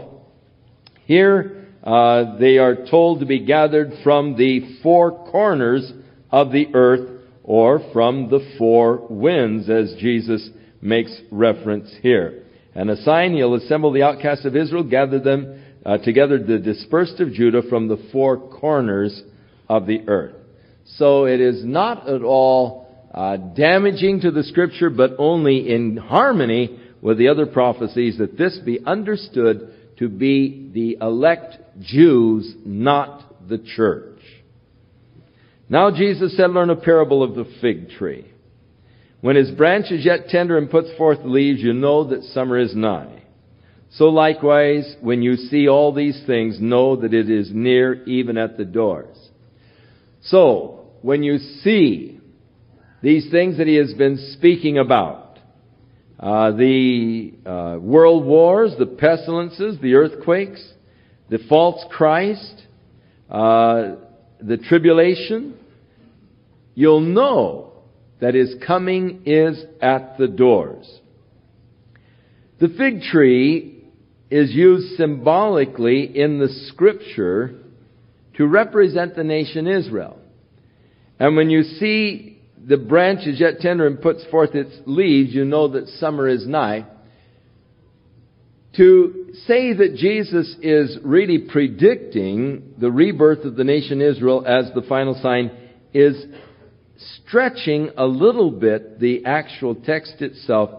here they are told to be gathered from the four corners of the earth, or from the four winds, as Jesus makes reference here. And a sign, He'll assemble the outcasts of Israel, gather them together, the dispersed of Judah, from the four corners of the earth. So it is not at all damaging to the Scripture, but only in harmony with the other prophecies, that this be understood to be the elect Jews, not the church. Now Jesus said, learn a parable of the fig tree. When his branch is yet tender and puts forth leaves, you know that summer is nigh. So likewise, when you see all these things, know that it is near, even at the doors. So, when you see these things that he has been speaking about, the world wars, the pestilences, the earthquakes, the false Christ, the tribulation, you'll know that his coming is at the doors. The fig tree is used symbolically in the Scripture to represent the nation Israel. And when you see the branch is yet tender and puts forth its leaves, you know that summer is nigh. To say that Jesus is really predicting the rebirth of the nation Israel as the final sign is stretching a little bit the actual text itself.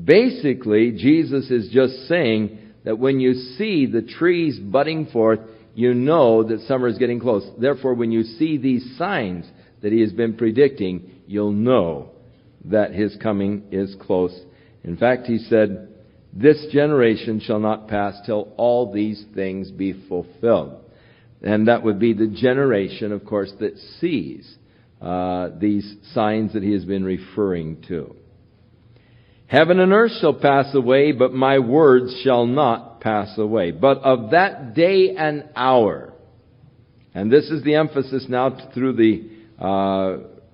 Basically, Jesus is just saying that when you see the trees budding forth, you know that summer is getting close. Therefore, when you see these signs that he has been predicting, you'll know that his coming is close. In fact, he said, this generation shall not pass till all these things be fulfilled. And that would be the generation, of course, that sees these signs that he has been referring to. Heaven and earth shall pass away, but my words shall not pass away. But of that day and hour, and this is the emphasis now through the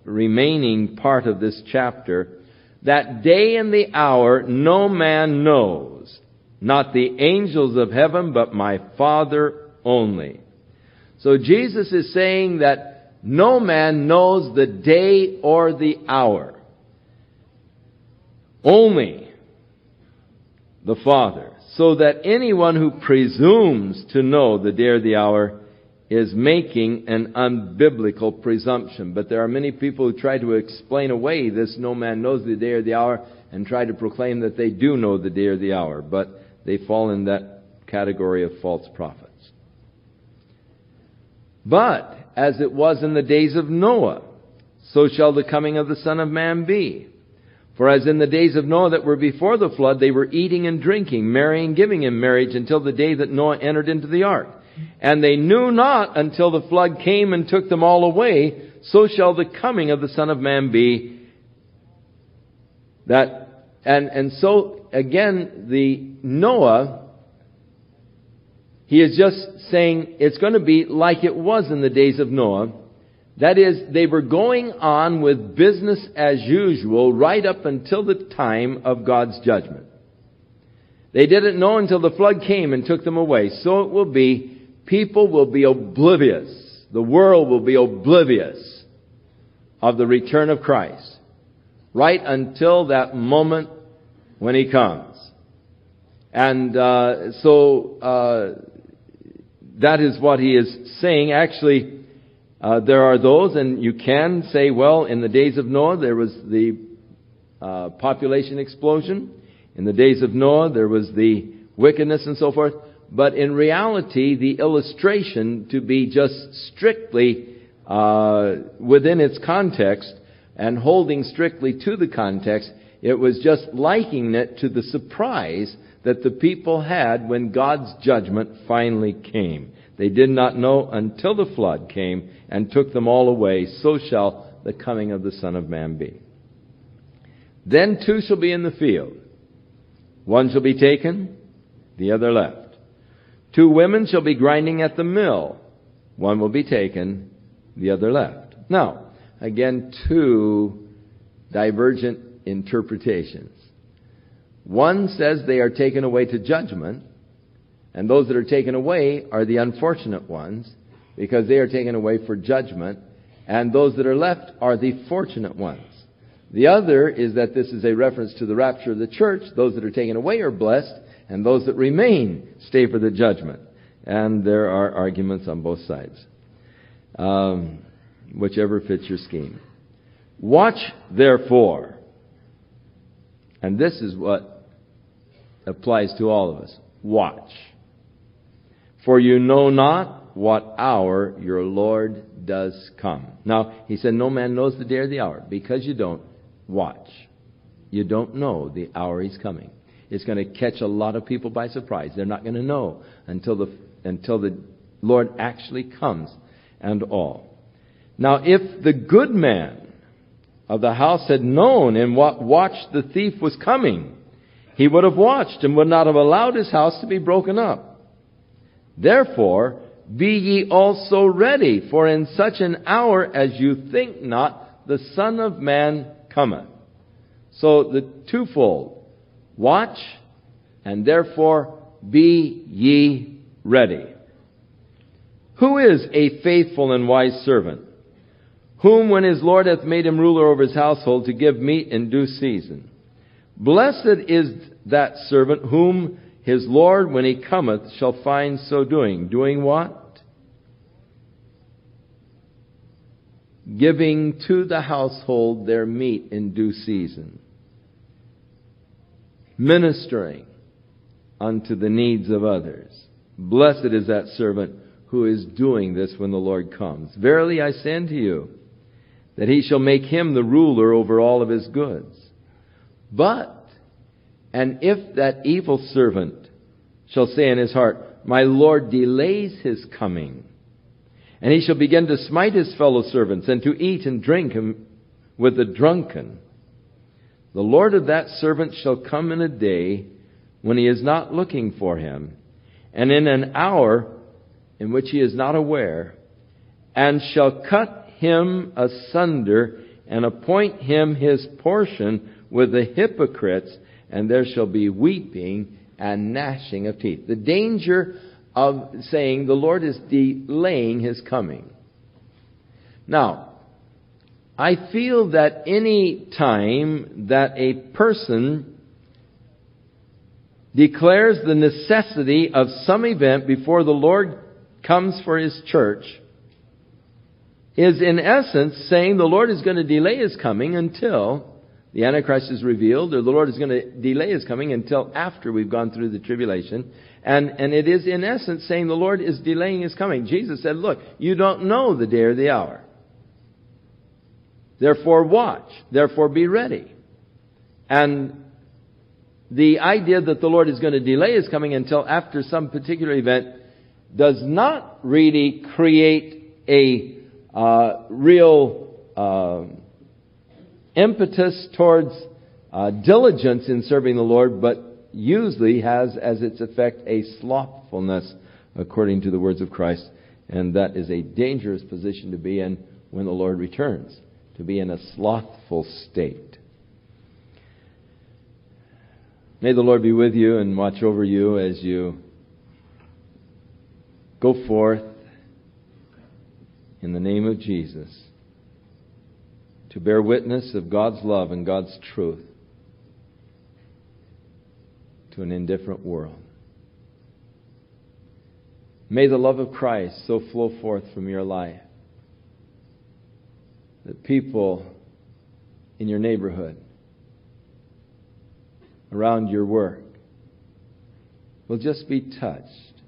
remaining part of this chapter, that day and the hour no man knows, not the angels of heaven, but my Father only. So Jesus is saying that no man knows the day or the hour. Only the Father. So that anyone who presumes to know the day or the hour is making an unbiblical presumption. But there are many people who try to explain away this no man knows the day or the hour and try to proclaim that they do know the day or the hour. But they fall in that category of false prophets. But as it was in the days of Noah, so shall the coming of the Son of Man be. For as in the days of Noah that were before the flood, they were eating and drinking, marrying, giving in marriage, until the day that Noah entered into the ark. And they knew not until the flood came and took them all away, so shall the coming of the Son of Man be. And so again, the Noah, he is just saying it's going to be like it was in the days of Noah. That is, they were going on with business as usual right up until the time of God's judgment. They didn't know until the flood came and took them away. So it will be, people will be oblivious. The world will be oblivious of the return of Christ right until that moment when he comes. And so that is what he is saying. Actually, there are those, and you can say, well, in the days of Noah, there was the population explosion. In the days of Noah, there was the wickedness and so forth. But in reality, the illustration, to be just strictly within its context and holding strictly to the context, it was just likening it to the surprise that the people had when God's judgment finally came. They did not know until the flood came and took them all away. So shall the coming of the Son of Man be. Then two shall be in the field. One shall be taken, the other left. Two women shall be grinding at the mill. One will be taken, the other left. Now, again, two divergent interpretations. One says they are taken away to judgment, and those that are taken away are the unfortunate ones, because they are taken away for judgment, and those that are left are the fortunate ones. The other is that this is a reference to the rapture of the church. Those that are taken away are blessed, and those that remain stay for the judgment. And there are arguments on both sides, whichever fits your scheme. Watch, therefore. And this is what applies to all of us. Watch. For you know not what hour your Lord does come. Now, he said, no man knows the day or the hour. Because you don't, watch. You don't know the hour he's coming. It's going to catch a lot of people by surprise. They're not going to know until the Lord actually comes and all. Now, if the good man of the house had known and watched the thief was coming, he would have watched and would not have allowed his house to be broken up. Therefore, be ye also ready, for in such an hour as you think not, the Son of Man cometh. So the twofold. Watch, and therefore be ye ready. Who is a faithful and wise servant, whom when his Lord hath made him ruler over his household, to give meat in due season? Blessed is that servant whom his Lord, when he cometh, shall find so doing. Doing what? Giving to the household their meat in due season. Ministering unto the needs of others. Blessed is that servant who is doing this when the Lord comes. Verily I say unto you, that he shall make him the ruler over all of his goods. But, and if that evil servant shall say in his heart, my Lord delays his coming, and he shall begin to smite his fellow servants, and to eat and drink him with the drunken, the Lord of that servant shall come in a day when he is not looking for him, and in an hour in which he is not aware, and shall cut him asunder, and appoint him his portion with the hypocrites, and there shall be weeping and gnashing of teeth. The danger of saying the Lord is delaying his coming. Now, I feel that any time that a person declares the necessity of some event before the Lord comes for his church is in essence saying the Lord is going to delay his coming until the Antichrist is revealed, or the Lord is going to delay his coming until after we've gone through the tribulation. And it is in essence saying the Lord is delaying his coming. Jesus said, look, you don't know the day or the hour. Therefore watch. Therefore be ready. And the idea that the Lord is going to delay his coming until after some particular event does not really create a real impetus towards diligence in serving the Lord, but usually has as its effect a slothfulness, according to the words of Christ. And that is a dangerous position to be in when the Lord returns, to be in a slothful state. May the Lord be with you and watch over you as you go forth in the name of Jesus to bear witness of God's love and God's truth to an indifferent world. May the love of Christ so flow forth from your life that people in your neighborhood, around your work, will just be touched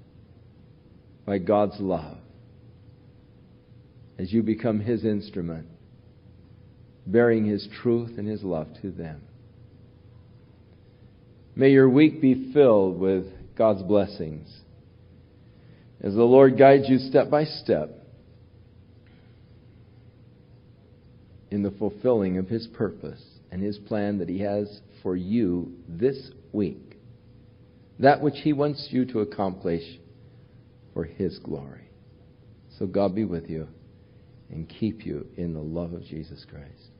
by God's love as you become His instrument, bearing His truth and His love to them. May your week be filled with God's blessings as the Lord guides you step by step in the fulfilling of His purpose and His plan that He has for you this week. That which He wants you to accomplish for His glory. So God be with you and keep you in the love of Jesus Christ.